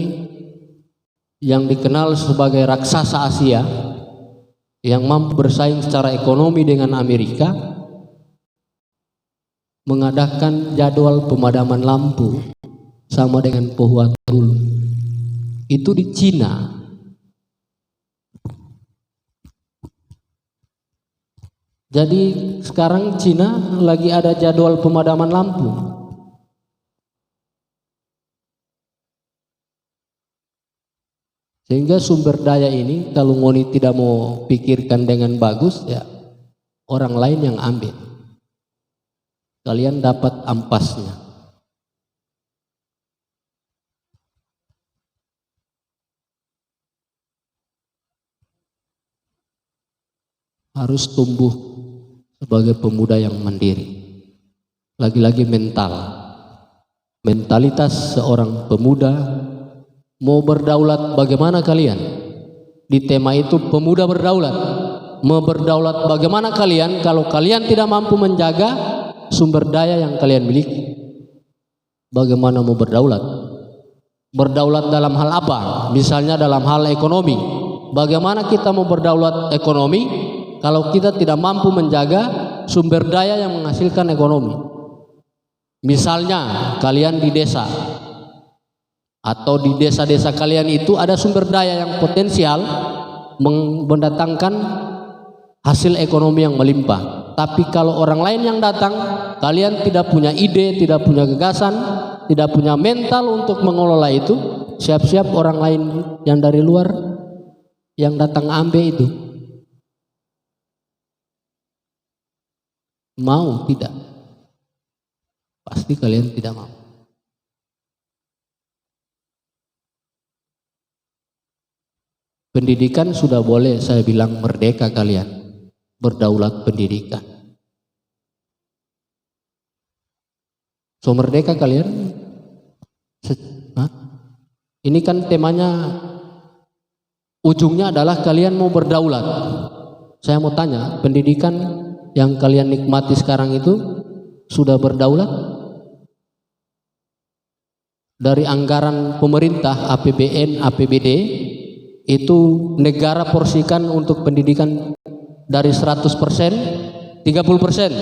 yang dikenal sebagai raksasa Asia, yang mampu bersaing secara ekonomi dengan Amerika, mengadakan jadwal pemadaman lampu sama dengan Pohua dulu. Itu di Cina. Jadi sekarang Cina lagi ada jadwal pemadaman lampu. Sehingga sumber daya ini kalau Ngoni tidak mau pikirkan dengan bagus, ya orang lain yang ambil. Kalian dapat ampasnya. Harus tumbuh sebagai pemuda yang mandiri. Lagi-lagi mental. Mentalitas seorang pemuda mau berdaulat bagaimana kalian? Di tema itu pemuda berdaulat. Mau berdaulat bagaimana kalian kalau kalian tidak mampu menjaga sumber daya yang kalian miliki? Bagaimana mau berdaulat? Berdaulat dalam hal apa? Misalnya dalam hal ekonomi. Bagaimana kita mau berdaulat ekonomi kalau kita tidak mampu menjaga sumber daya yang menghasilkan ekonomi? Misalnya kalian di desa atau di desa-desa kalian itu ada sumber daya yang potensial mendatangkan hasil ekonomi yang melimpah. Tapi kalau orang lain yang datang, kalian tidak punya ide, tidak punya gagasan, tidak punya mental untuk mengelola itu, siap-siap orang lain yang dari luar yang datang ambil itu. Mau tidak? Pasti kalian tidak mau. Pendidikan sudah boleh saya bilang merdeka kalian. Berdaulat pendidikan. So merdeka kalian? Ini kan temanya, ujungnya adalah kalian mau berdaulat. Saya mau tanya, pendidikan yang kalian nikmati sekarang itu sudah berdaulat? Dari anggaran pemerintah, APBN, APBD, itu negara porsikan untuk pendidikan dari 100%, 30%.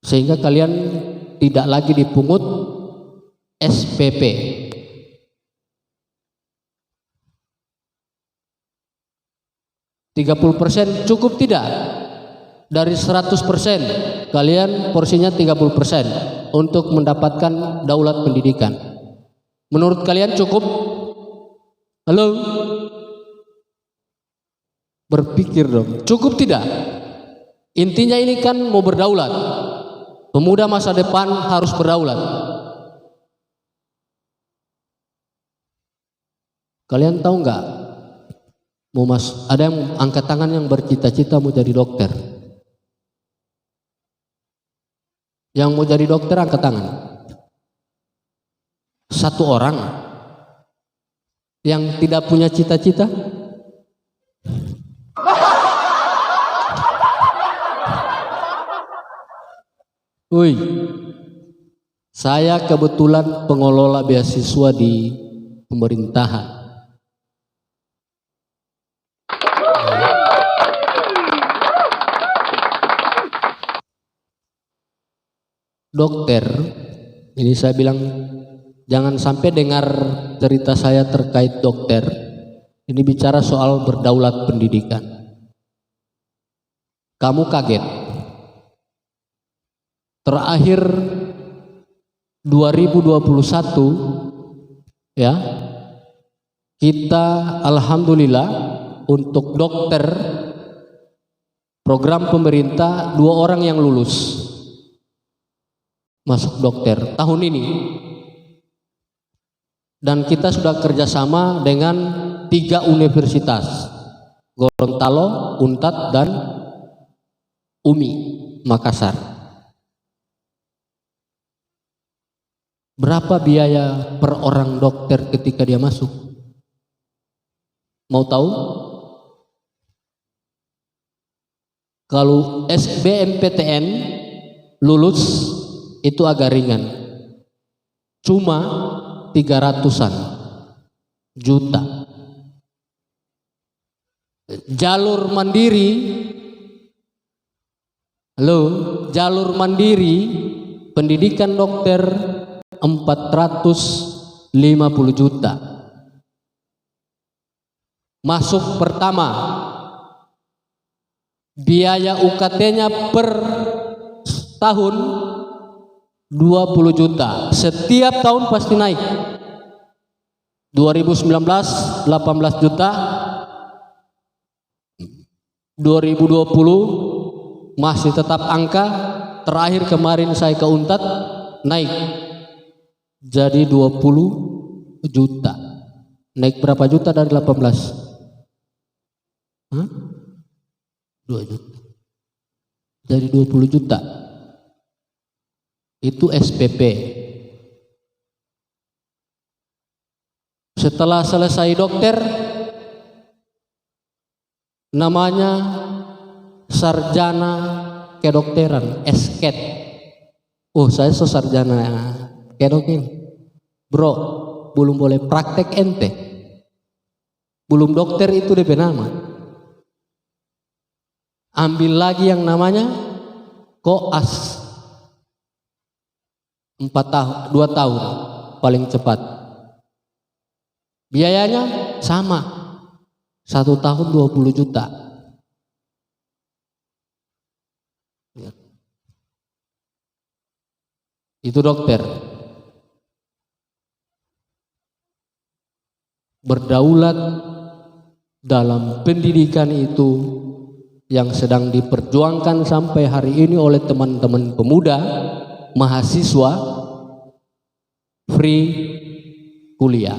Sehingga kalian tidak lagi dipungut SPP. %30 cukup tidak? Dari 100% kalian porsinya 30% untuk mendapatkan daulat pendidikan. Menurut kalian cukup? Halo? Berpikir dong, cukup tidak? Intinya ini kan mau berdaulat. Pemuda masa depan harus berdaulat. Kalian tahu nggak? Ada yang angkat tangan yang bercita-cita mau jadi dokter. Yang mau jadi dokter angkat tangan. Satu orang. Yang tidak punya cita-cita. Woi, saya kebetulan pengelola beasiswa di pemerintahan. Dokter, ini saya bilang jangan sampai dengar cerita saya terkait dokter. Ini bicara soal berdaulat pendidikan. Kamu kaget. Terakhir 2021 ya, kita alhamdulillah untuk dokter program pemerintah 2 orang yang lulus masuk dokter tahun ini, dan kita sudah kerjasama dengan 3 universitas, Gorontalo, Unpad, dan UMI Makassar. Berapa biaya per orang dokter ketika dia masuk? Mau tahu? Kalau SBMPTN lulus itu agak ringan, cuma 300-an juta. Jalur mandiri, jalur mandiri pendidikan dokter 450 juta. Masuk pertama, biaya UKT-nya per tahun 20 juta. Setiap tahun pasti naik. 2019 18 juta, 2020 masih tetap angka. Terakhir kemarin saya ke Untat naik jadi 20 juta. Naik berapa juta dari 18? 2 juta. Jadi 20 juta. Itu SPP. Setelah selesai dokter, namanya sarjana kedokteran, SKED. Oh, saya sarjana kedokteran. Bro, belum boleh praktek ente. Belum dokter itu DP nama. Ambil lagi yang namanya koas. 2 tahun paling cepat. Biayanya sama, 1 tahun 20 juta. Itu dokter. Berdaulat dalam pendidikan itu yang sedang diperjuangkan sampai hari ini oleh teman-teman pemuda, mahasiswa, free kuliah.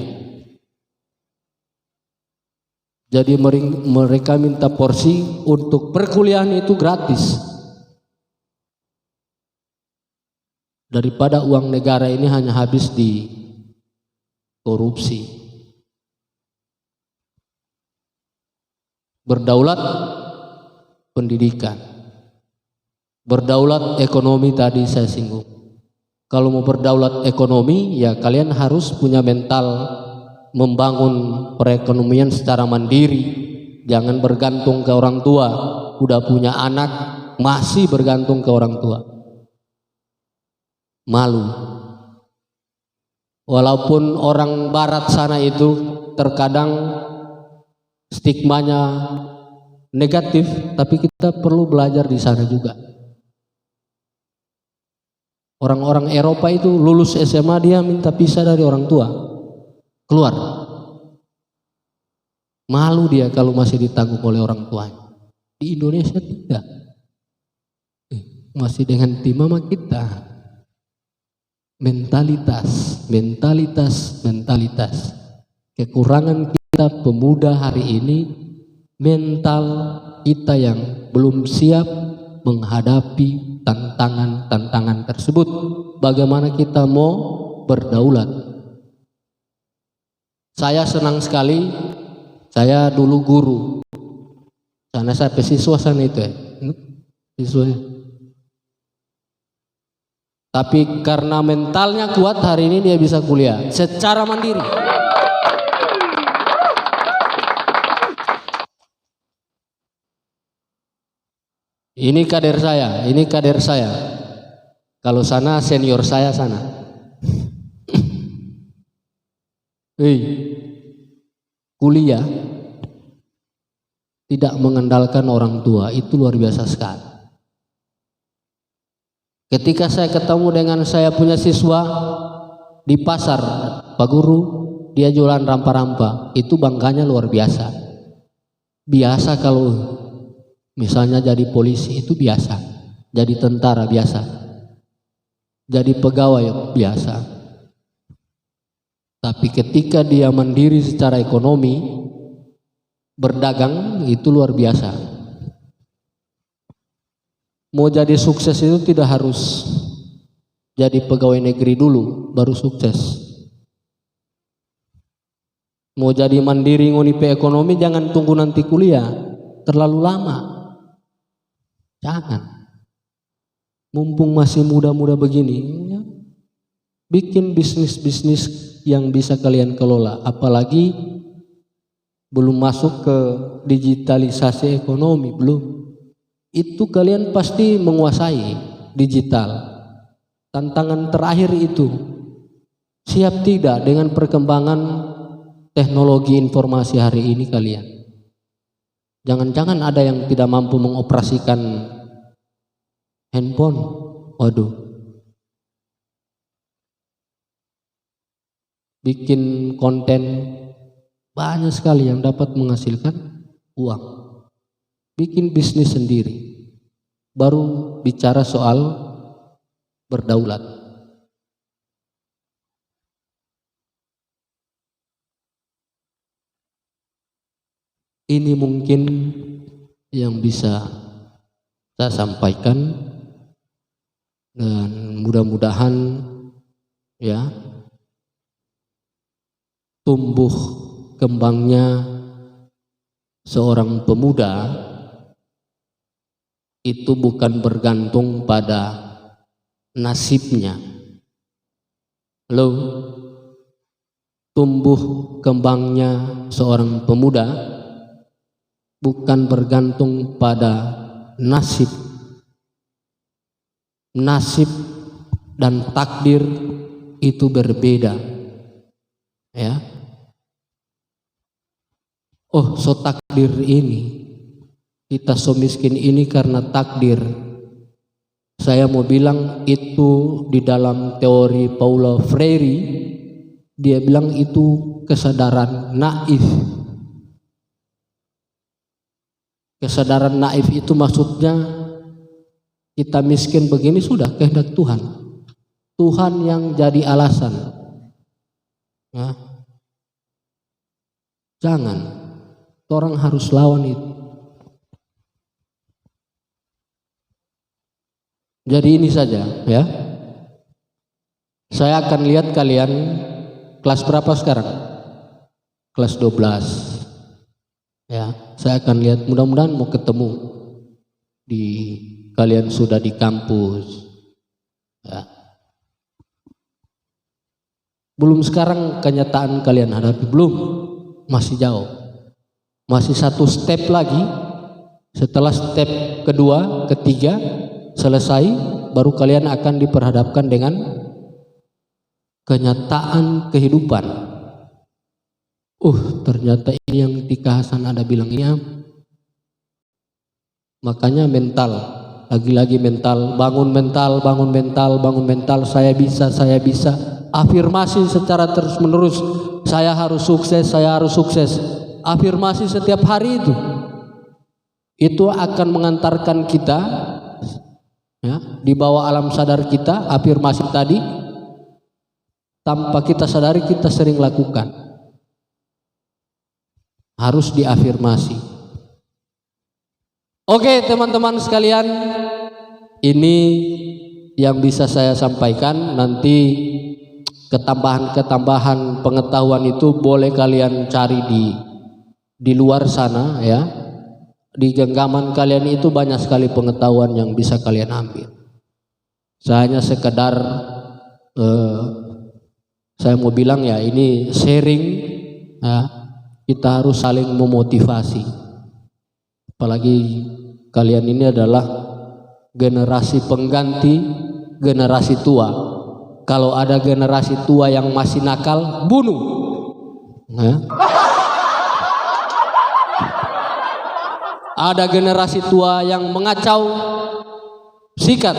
Jadi mereka minta porsi untuk perkuliahan itu gratis. Daripada uang negara ini hanya habis di korupsi. Berdaulat pendidikan, berdaulat ekonomi tadi saya singgung. Kalau mau berdaulat ekonomi, ya kalian harus punya mental membangun perekonomian secara mandiri. Jangan bergantung ke orang tua. Udah punya anak masih bergantung ke orang tua. Malu. Walaupun orang barat sana itu terkadang stigmanya negatif, tapi kita perlu belajar di sana juga. Orang-orang Eropa itu lulus SMA dia minta pisah dari orang tua, keluar. Malu dia kalau masih ditanggung oleh orang tuanya. Di Indonesia tidak. Masih dengan timah kita. Mentalitas. Kekurangan kita pemuda hari ini, mental kita yang belum siap menghadapi tantangan-tantangan tersebut. Bagaimana kita mau berdaulat? Saya senang sekali, saya dulu guru. Sana saya pesiswa sana itu ya. Siswanya. Tapi karena mentalnya kuat hari ini dia bisa kuliah secara mandiri. Ini kader saya. Kalau sana senior saya sana. Kuliah tidak mengandalkan orang tua itu luar biasa sekali. Ketika saya ketemu dengan saya punya siswa di pasar, Pak Guru, dia jualan rampa-rampa, itu bangkanya luar biasa. Biasa kalau misalnya jadi polisi itu biasa, jadi tentara biasa, jadi pegawai biasa. Tapi ketika dia mandiri secara ekonomi, berdagang itu luar biasa. Mau jadi sukses itu tidak harus jadi pegawai negeri dulu baru sukses. Mau jadi mandiri ngonipe ekonomi jangan tunggu nanti kuliah, terlalu lama. Jangan. Mumpung masih muda-muda begini, ya, bikin bisnis-bisnis yang bisa kalian kelola. Apalagi belum masuk ke digitalisasi ekonomi, belum. Itu kalian pasti menguasai digital. Tantangan terakhir itu, siap tidak dengan perkembangan teknologi informasi hari ini kalian? Jangan-jangan ada yang tidak mampu mengoperasikan handphone. Waduh. Bikin konten banyak sekali yang dapat menghasilkan uang. Bikin bisnis sendiri. Baru bicara soal berdaulat. Ini mungkin yang bisa saya sampaikan, dan mudah-mudahan ya tumbuh kembangnya seorang pemuda itu bukan bergantung pada nasibnya. Halo, tumbuh kembangnya seorang pemuda bukan bergantung pada nasib. Nasib dan takdir itu berbeda. Ya. Oh, so takdir ini, kita so miskin ini karena takdir. Saya mau bilang itu di dalam teori Paulo Freire, dia bilang itu kesadaran naif. Kesadaran naif itu maksudnya kita miskin begini sudah kehendak Tuhan. Tuhan yang jadi alasan. Ya. Jangan, orang harus lawan itu. Jadi ini saja ya. Saya akan lihat kalian kelas berapa sekarang? Kelas 12. Ya, saya akan lihat, mudah-mudahan mau ketemu di kalian sudah di kampus. Ya. Belum sekarang kenyataan kalian hadapi, belum, masih jauh. Masih satu step lagi. Setelah step kedua, ketiga selesai, baru kalian akan diperhadapkan dengan kenyataan kehidupan. Ternyata ini yang Tika Hasan ada bilang ini. Makanya mental, lagi-lagi mental, bangun mental, bangun mental, bangun mental. Saya bisa, saya bisa. Afirmasi secara terus menerus. Saya harus sukses, saya harus sukses. Afirmasi setiap hari itu akan mengantarkan kita ya, di bawah alam sadar kita. Afirmasi tadi tanpa kita sadari kita sering lakukan, harus diafirmasi. Oke teman-teman sekalian, ini yang bisa saya sampaikan. Nanti ketambahan pengetahuan itu boleh kalian cari di luar sana ya. Di genggaman kalian itu banyak sekali pengetahuan yang bisa kalian ambil. Saya hanya sekedar saya mau bilang ya, ini sharing ya, kita harus saling memotivasi. Apalagi kalian ini adalah generasi pengganti generasi tua. Kalau ada generasi tua yang masih nakal, bunuh ya. Ada generasi tua yang mengacau, sikat.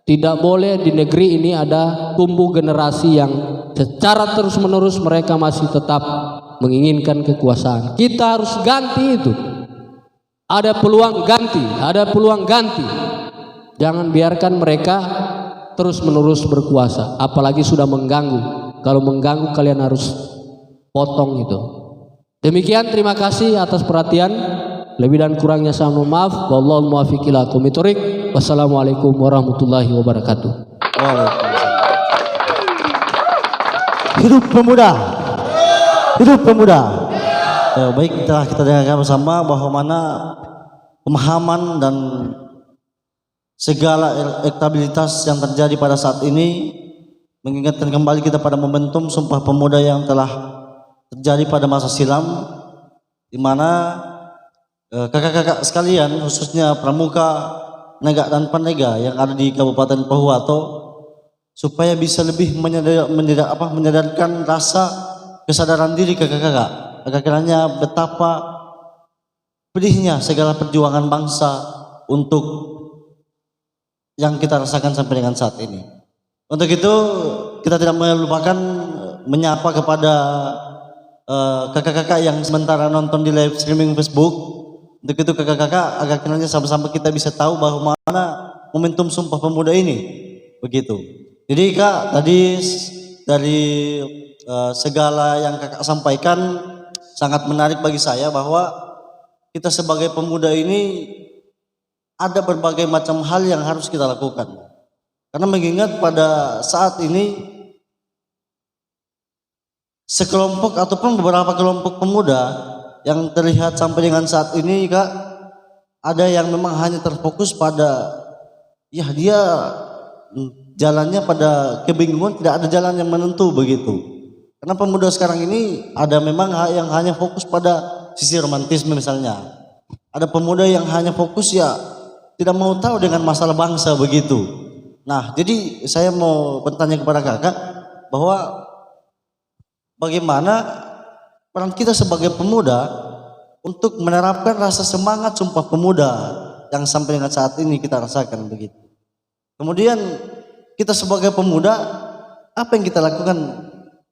Tidak boleh di negeri ini ada tumbuh generasi yang secara terus menerus mereka masih tetap menginginkan kekuasaan. Kita harus ganti itu. Ada peluang ganti, ada peluang ganti. Jangan biarkan mereka terus menerus berkuasa, apalagi sudah mengganggu. Kalau mengganggu kalian harus potong itu. Demikian, terima kasih atas perhatian. Lebih dan kurangnya saya mohon maaf. Wallahul muwaffiq ila aqwamit thoriq. Wassalamualaikum warahmatullahi wabarakatuh. Hidup pemuda, hidup pemuda. Baik, telah kita dengarkan bersama bahwa mana pemahaman dan segala elektabilitas yang terjadi pada saat ini, mengingatkan kembali kita pada momentum Sumpah Pemuda yang telah terjadi pada masa silam, di mana kakak-kakak sekalian, khususnya pramuka, nega dan panega yang ada di Kabupaten Pohuwato, supaya bisa lebih menyadarkan rasa kesadaran diri kakak-kakak, agar kiranya betapa pedihnya segala perjuangan bangsa untuk yang kita rasakan sampai dengan saat ini. Untuk itu kita tidak melupakan menyapa kepada kakak-kakak yang sementara nonton di live streaming Facebook. Untuk itu kakak-kakak, agar kiranya sama-sama kita bisa tahu bahwa mana momentum Sumpah Pemuda ini, begitu. Jadi Kak, tadi dari segala yang kakak sampaikan sangat menarik bagi saya, bahwa kita sebagai pemuda ini ada berbagai macam hal yang harus kita lakukan. Karena mengingat pada saat ini sekelompok ataupun beberapa kelompok pemuda yang terlihat sampai dengan saat ini Kak, ada yang memang hanya terfokus pada ya dia jalannya pada kebingungan, tidak ada jalan yang menentu begitu. Karena pemuda sekarang ini ada memang yang hanya fokus pada sisi romantisme misalnya. Ada pemuda yang hanya fokus ya tidak mau tahu dengan masalah bangsa begitu. Nah, jadi saya mau bertanya kepada kakak bahwa bagaimana peran kita sebagai pemuda untuk menerapkan rasa semangat Sumpah Pemuda yang sampai dengan saat ini kita rasakan begitu. Kemudian kita sebagai pemuda, apa yang kita lakukan,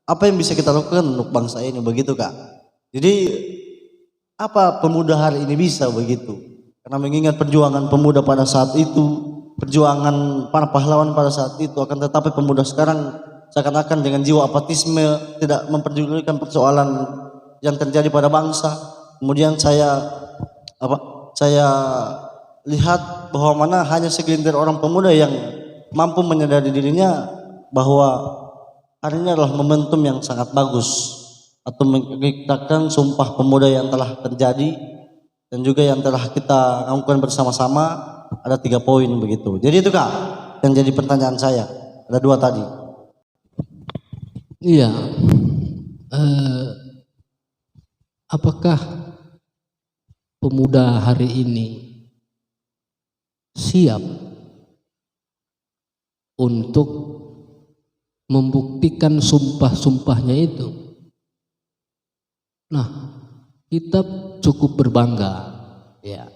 apa yang bisa kita lakukan untuk bangsa ini begitu Kak. Jadi apa pemuda hari ini bisa begitu? Karena mengingat perjuangan pemuda pada saat itu, perjuangan para pahlawan pada saat itu, akan tetapi pemuda sekarang seakan-akan dengan jiwa apatisme, tidak memperdulikan persoalan yang terjadi pada bangsa. Kemudian saya lihat bahwa mana hanya segelintir orang pemuda yang mampu menyadari dirinya bahwa hari ini adalah momentum yang sangat bagus atau mengikrarkan Sumpah Pemuda yang telah terjadi dan juga yang telah kita lakukan bersama-sama. Ada 3 poin begitu. Jadi itu Kak yang jadi pertanyaan saya. Ada 2 tadi. Iya. Apakah pemuda hari ini siap untuk membuktikan sumpah-sumpahnya itu? Nah, kita cukup berbangga ya.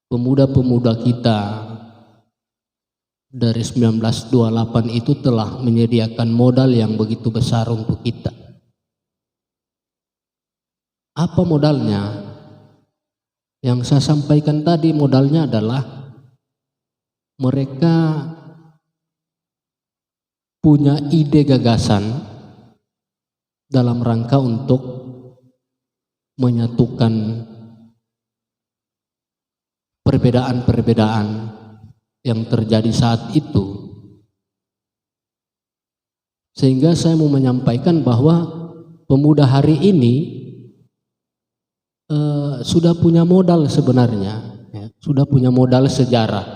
Pemuda-pemuda kita dari 1928 itu telah menyediakan modal yang begitu besar untuk kita. Apa modalnya? Yang saya sampaikan tadi, modalnya adalah mereka punya ide gagasan dalam rangka untuk menyatukan perbedaan-perbedaan yang terjadi saat itu. Sehingga saya mau menyampaikan bahwa pemuda hari ini sudah punya modal sebenarnya, ya, sudah punya modal sejarah.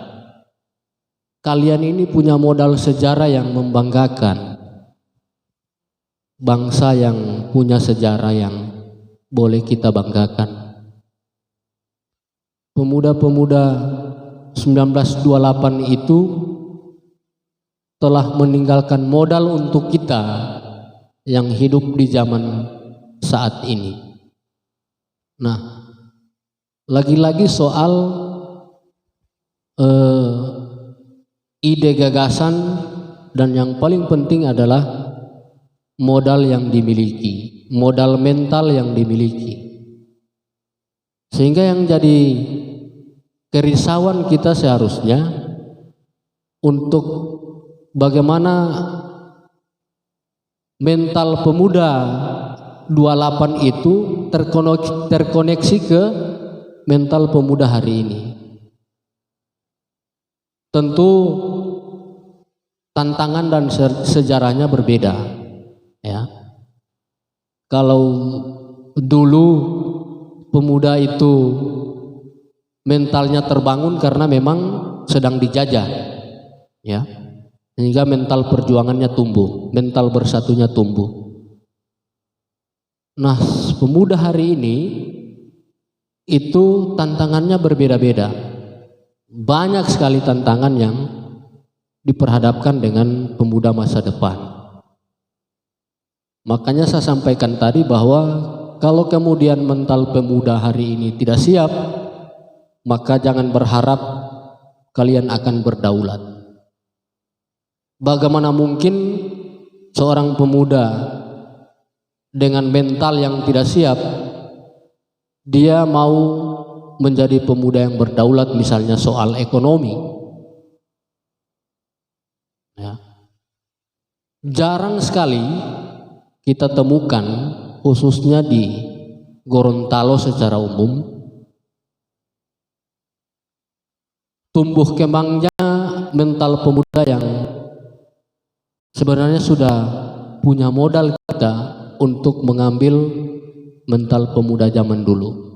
Kalian ini punya modal sejarah yang membanggakan, bangsa yang punya sejarah yang boleh kita banggakan. Pemuda-pemuda 1928 itu telah meninggalkan modal untuk kita yang hidup di zaman saat ini. Nah, lagi-lagi soal ide gagasan, dan yang paling penting adalah modal yang dimiliki, modal mental yang dimiliki. Sehingga yang jadi kerisauan kita seharusnya untuk bagaimana mental pemuda 28 itu terkoneksi ke mental pemuda hari ini. Tentu tantangan dan sejarahnya berbeda, ya. Kalau dulu pemuda itu mentalnya terbangun karena memang sedang dijajah, ya, sehingga mental perjuangannya tumbuh, mental bersatunya tumbuh. Nah, pemuda hari ini itu tantangannya berbeda-beda. Banyak sekali tantangan yang diperhadapkan dengan pemuda masa depan. Makanya saya sampaikan tadi bahwa kalau kemudian mental pemuda hari ini tidak siap, maka jangan berharap kalian akan berdaulat. Bagaimana mungkin seorang pemuda dengan mental yang tidak siap, dia mau menjadi pemuda yang berdaulat, misalnya soal ekonomi, ya. Jarang sekali kita temukan, khususnya di Gorontalo secara umum, tumbuh kembangnya mental pemuda yang sebenarnya sudah punya modal kita untuk mengambil mental pemuda zaman dulu.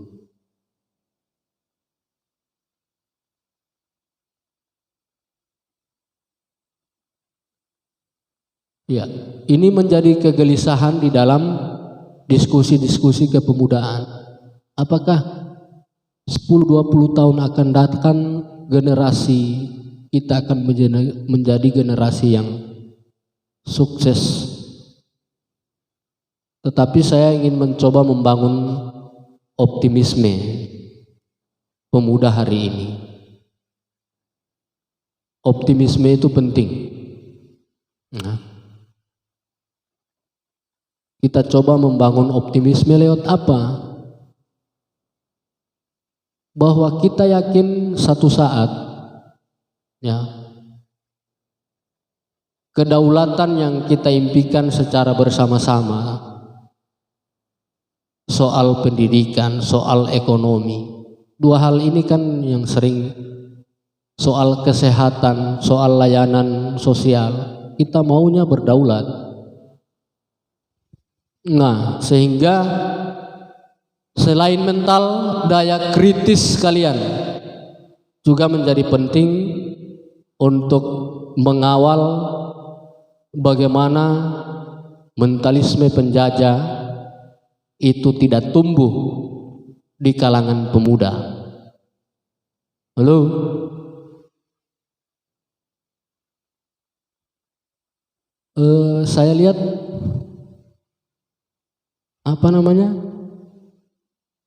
Ya, ini menjadi kegelisahan di dalam diskusi-diskusi kepemudaan. Apakah 10-20 tahun akan datang generasi kita akan menjadi generasi yang sukses? Tetapi saya ingin mencoba membangun optimisme pemuda hari ini. Optimisme itu penting. Nah, kita coba membangun optimisme lewat apa? Bahwa kita yakin satu saat, ya, kedaulatan yang kita impikan secara bersama-sama, soal pendidikan, soal ekonomi, dua hal ini kan yang sering, soal kesehatan, soal layanan sosial, kita maunya berdaulat. Nah, sehingga selain mental, daya kritis kalian juga menjadi penting untuk mengawal bagaimana mentalisme penjajah itu tidak tumbuh di kalangan pemuda. Halo? Saya lihat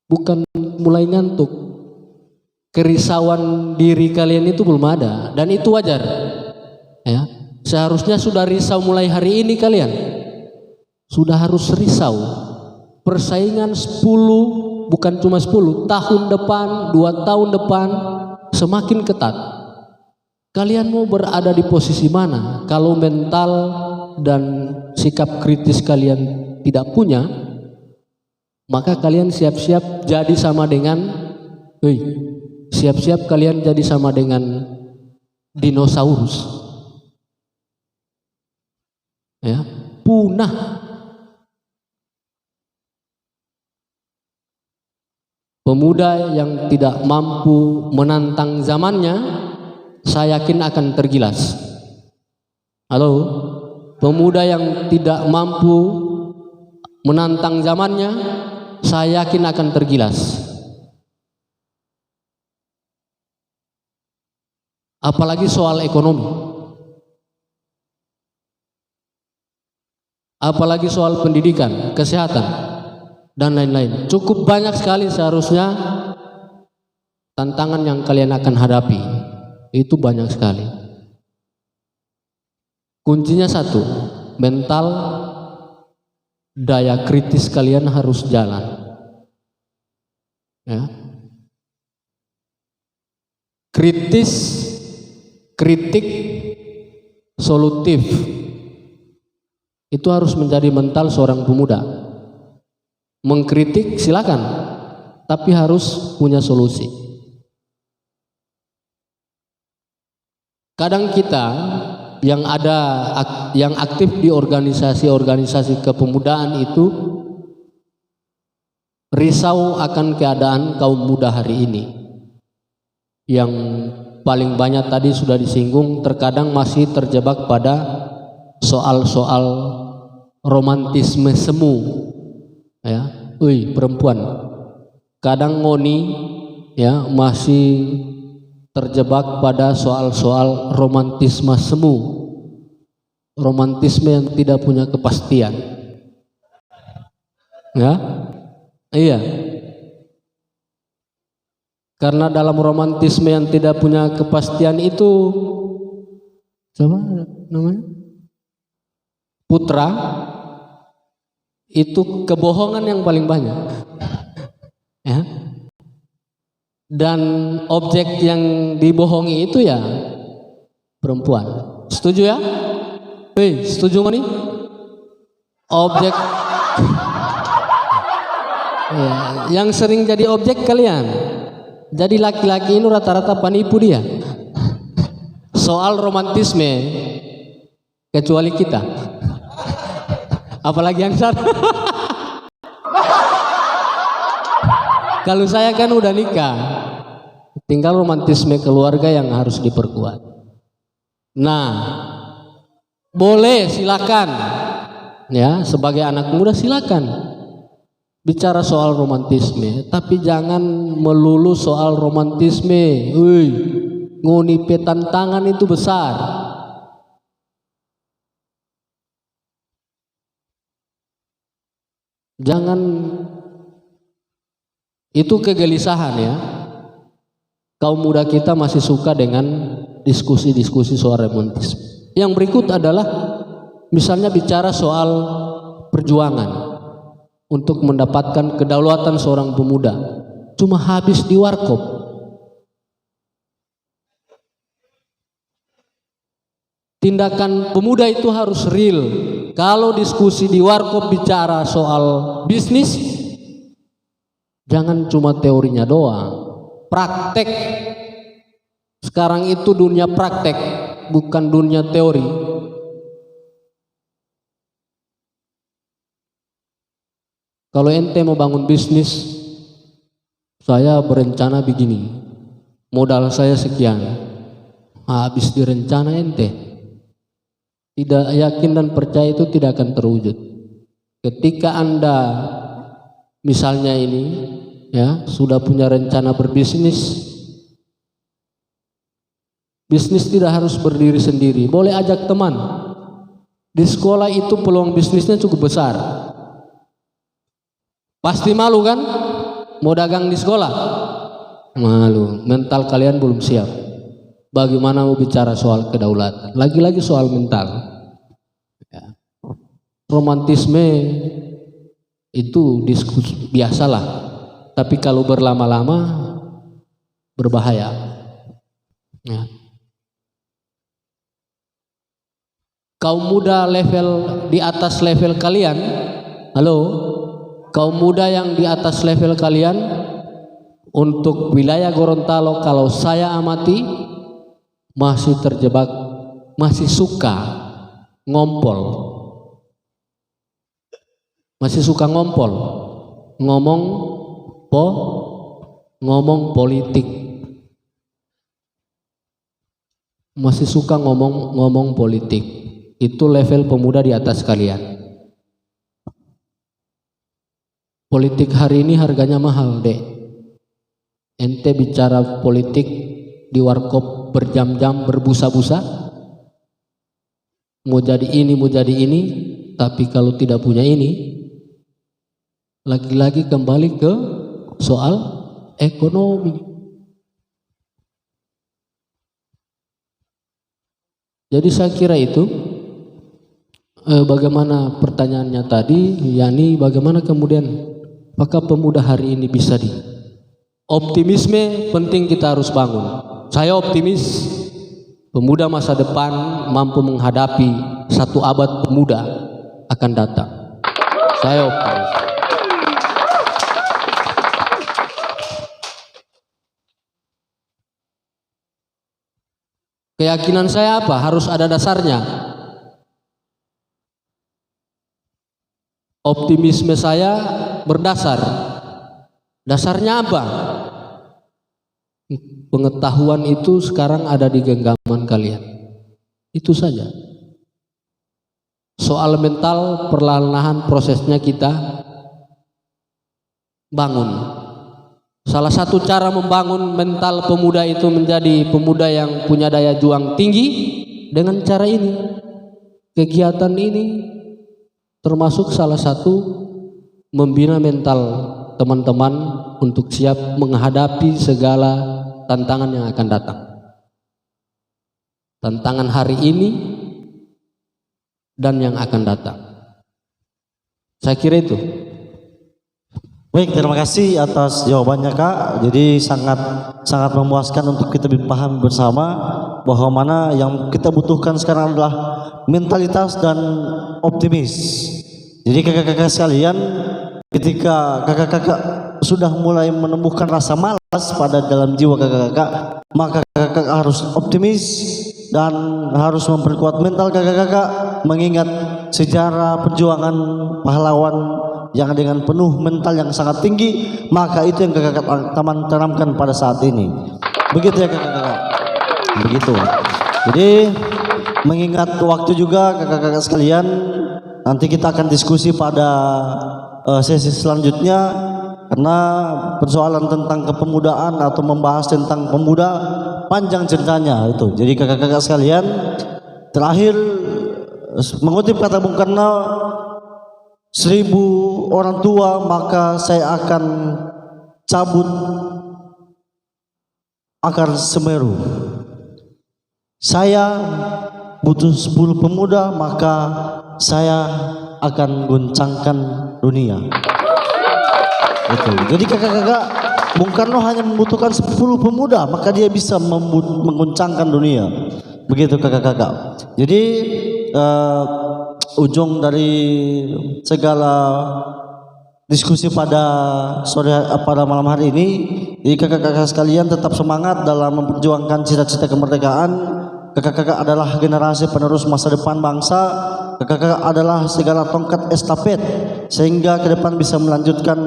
bukan mulai ngantuk, kerisauan diri kalian itu belum ada, dan itu wajar, ya. Seharusnya sudah risau mulai hari ini, kalian sudah harus risau. Persaingan 10, bukan cuma 10 tahun depan, 2 tahun depan semakin ketat. Kalian mau berada di posisi mana? Kalau mental dan sikap kritis kalian tidak punya, maka kalian siap-siap jadi sama dengan siap-siap kalian jadi sama dengan dinosaurus, ya, punah. Pemuda yang tidak mampu menantang zamannya, saya yakin akan tergilas. Halo? Pemuda yang tidak mampu menantang zamannya, saya yakin akan tergilas. Apalagi soal ekonomi, apalagi soal pendidikan, kesehatan, dan lain-lain. Cukup banyak sekali seharusnya tantangan yang kalian akan hadapi. Itu banyak sekali. Kuncinya satu, mental, daya kritis kalian harus jalan, ya. Kritis, kritik, solutif, itu harus menjadi mental seorang pemuda. Mengkritik silakan, tapi harus punya solusi. Kadang kita yang aktif di organisasi-organisasi kepemudaan itu risau akan keadaan kaum muda hari ini, yang paling banyak tadi sudah disinggung, terkadang masih terjebak pada soal-soal romantisme semu, ya. Perempuan kadang ngoni, ya, masih terjebak pada soal-soal romantisme semu, romantisme yang tidak punya kepastian, ya. Iya, karena dalam romantisme yang tidak punya kepastian itu, siapa namanya, Putra, itu kebohongan yang paling banyak, ya. Dan objek yang dibohongi itu ya perempuan. Setuju ya? Setuju nih? Objek ya, yang sering jadi objek kalian. Jadi laki-laki ini rata-rata penipu dia. Soal romantisme, kecuali kita. Apalagi yang sana. Kalau saya kan udah nikah, tinggal romantisme keluarga yang harus diperkuat. Nah, boleh, silakan, ya, sebagai anak muda silakan bicara soal romantisme, tapi jangan melulu soal romantisme. Ngoni tantangan itu besar. Jangan, itu kegelisahan, ya. Kaum muda kita masih suka dengan diskusi-diskusi soal romantisme. Yang berikut adalah misalnya bicara soal perjuangan untuk mendapatkan kedaulatan seorang pemuda, cuma habis di warkop. Tindakan pemuda itu harus real. Kalau diskusi di warkop bicara soal bisnis, jangan cuma teorinya doang, praktek. Sekarang itu dunia praktek, bukan dunia teori. Kalau ente mau bangun bisnis, saya berencana begini, modal saya sekian, habis direncana ente tidak yakin dan percaya itu tidak akan terwujud. Ketika Anda misalnya ini, ya, sudah punya rencana berbisnis, bisnis tidak harus berdiri sendiri, boleh ajak teman. Di sekolah itu peluang bisnisnya cukup besar. Pasti malu kan mau dagang di sekolah? Malu, mental kalian belum siap. Bagaimana mau bicara soal kedaulatan? Lagi-lagi soal mental, ya. Romantisme itu diskusi biasalah, tapi kalau berlama-lama berbahaya, ya. Kaum muda level di atas level kalian, halo, kaum muda yang di atas level kalian, untuk wilayah Gorontalo kalau saya amati masih terjebak, masih suka ngompol, masih suka ngompol, ngomong politik, masih suka ngomong politik. Itu level pemuda di atas kalian. Politik hari ini harganya mahal, Dek. Ente bicara politik di warkop berjam-jam, berbusa-busa, mau jadi ini, tapi kalau tidak punya ini, lagi-lagi kembali ke soal ekonomi. Jadi saya kira itu, bagaimana pertanyaannya tadi, yakni bagaimana kemudian apakah pemuda hari ini bisa optimisme penting kita harus bangun. Saya optimis pemuda masa depan mampu menghadapi 1 abad pemuda akan datang. Saya optimis. Keyakinan saya apa? Harus ada dasarnya. Optimisme saya berdasar. Dasarnya apa? pengetahuan itu sekarang ada di genggaman kalian. Itu saja. Soal mental perlahan-lahan prosesnya kita bangun. Salah satu cara membangun mental pemuda itu menjadi pemuda yang punya daya juang tinggi dengan cara ini. Kegiatan ini termasuk salah satu membina mental teman-teman untuk siap menghadapi segala tantangan yang akan datang. Tantangan hari ini dan yang akan datang. Saya kira itu. Baik, terima kasih atas jawabannya Kak. Jadi sangat memuaskan untuk kita paham bersama bahwa mana yang kita butuhkan sekarang adalah mentalitas dan optimis. Jadi kakak-kakak sekalian, ketika kakak-kakak sudah mulai menumbuhkan rasa malas pada dalam jiwa kakak-kakak, maka kakak-kakak harus optimis dan harus memperkuat mental kakak-kakak, mengingat sejarah perjuangan pahlawan yang dengan penuh mental yang sangat tinggi, maka itu yang kakak-kakak tanamkan pada saat ini. Begitu ya kakak-kakak. Begitu. Jadi mengingat waktu juga kakak-kakak sekalian, nanti kita akan diskusi pada sesi selanjutnya, karena persoalan tentang kepemudaan atau membahas tentang pemuda panjang ceritanya itu. Jadi kakak-kakak sekalian, terakhir mengutip kata Bung Karno, 1000 orang tua maka saya akan cabut akar Semeru. Saya butuh 10 pemuda maka saya akan goncangkan dunia. Itu. Jadi kakak-kakak, Bung Karno hanya membutuhkan 10 pemuda maka dia bisa menggoncangkan dunia. Begitu kakak-kakak. Jadi ujung dari segala diskusi pada malam hari ini, jadi kakak-kakak sekalian tetap semangat dalam memperjuangkan cita-cita kemerdekaan. Kakak-kakak adalah generasi penerus masa depan bangsa. Kakak-kakak adalah segala tongkat estafet sehingga ke depan bisa melanjutkan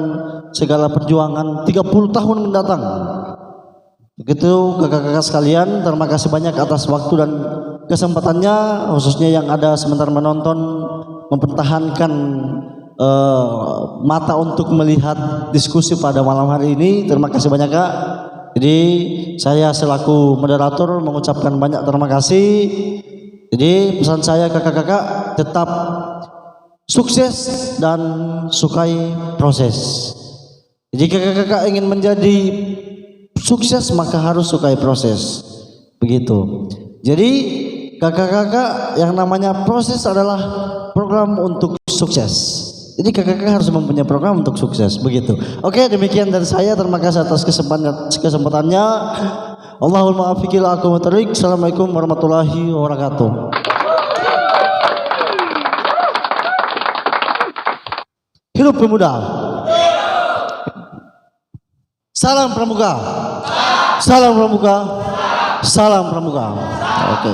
segala perjuangan 30 tahun mendatang. Begitu kakak-kakak sekalian, terima kasih banyak atas waktu dan kesempatannya, khususnya yang ada sebentar menonton, mempertahankan mata untuk melihat diskusi pada malam hari ini. Terima kasih banyak Kak. Jadi saya selaku moderator mengucapkan banyak terima kasih. Jadi pesan saya kakak-kakak, tetap sukses dan sukai proses. Jadi kakak-kakak ingin menjadi sukses maka harus sukai proses. Begitu. Jadi kakak-kakak, yang namanya proses adalah program untuk sukses. Jadi kakak-kakak harus mempunyai program untuk sukses. Begitu. Oke, demikian dari saya. Terima kasih atas kesempatannya. Allahumma afiqil aku mutarik. Assalamualaikum warahmatullahi wabarakatuh. Hidup pemuda. Salam pramuka. Salam pramuka. Salam pramuka. Oke.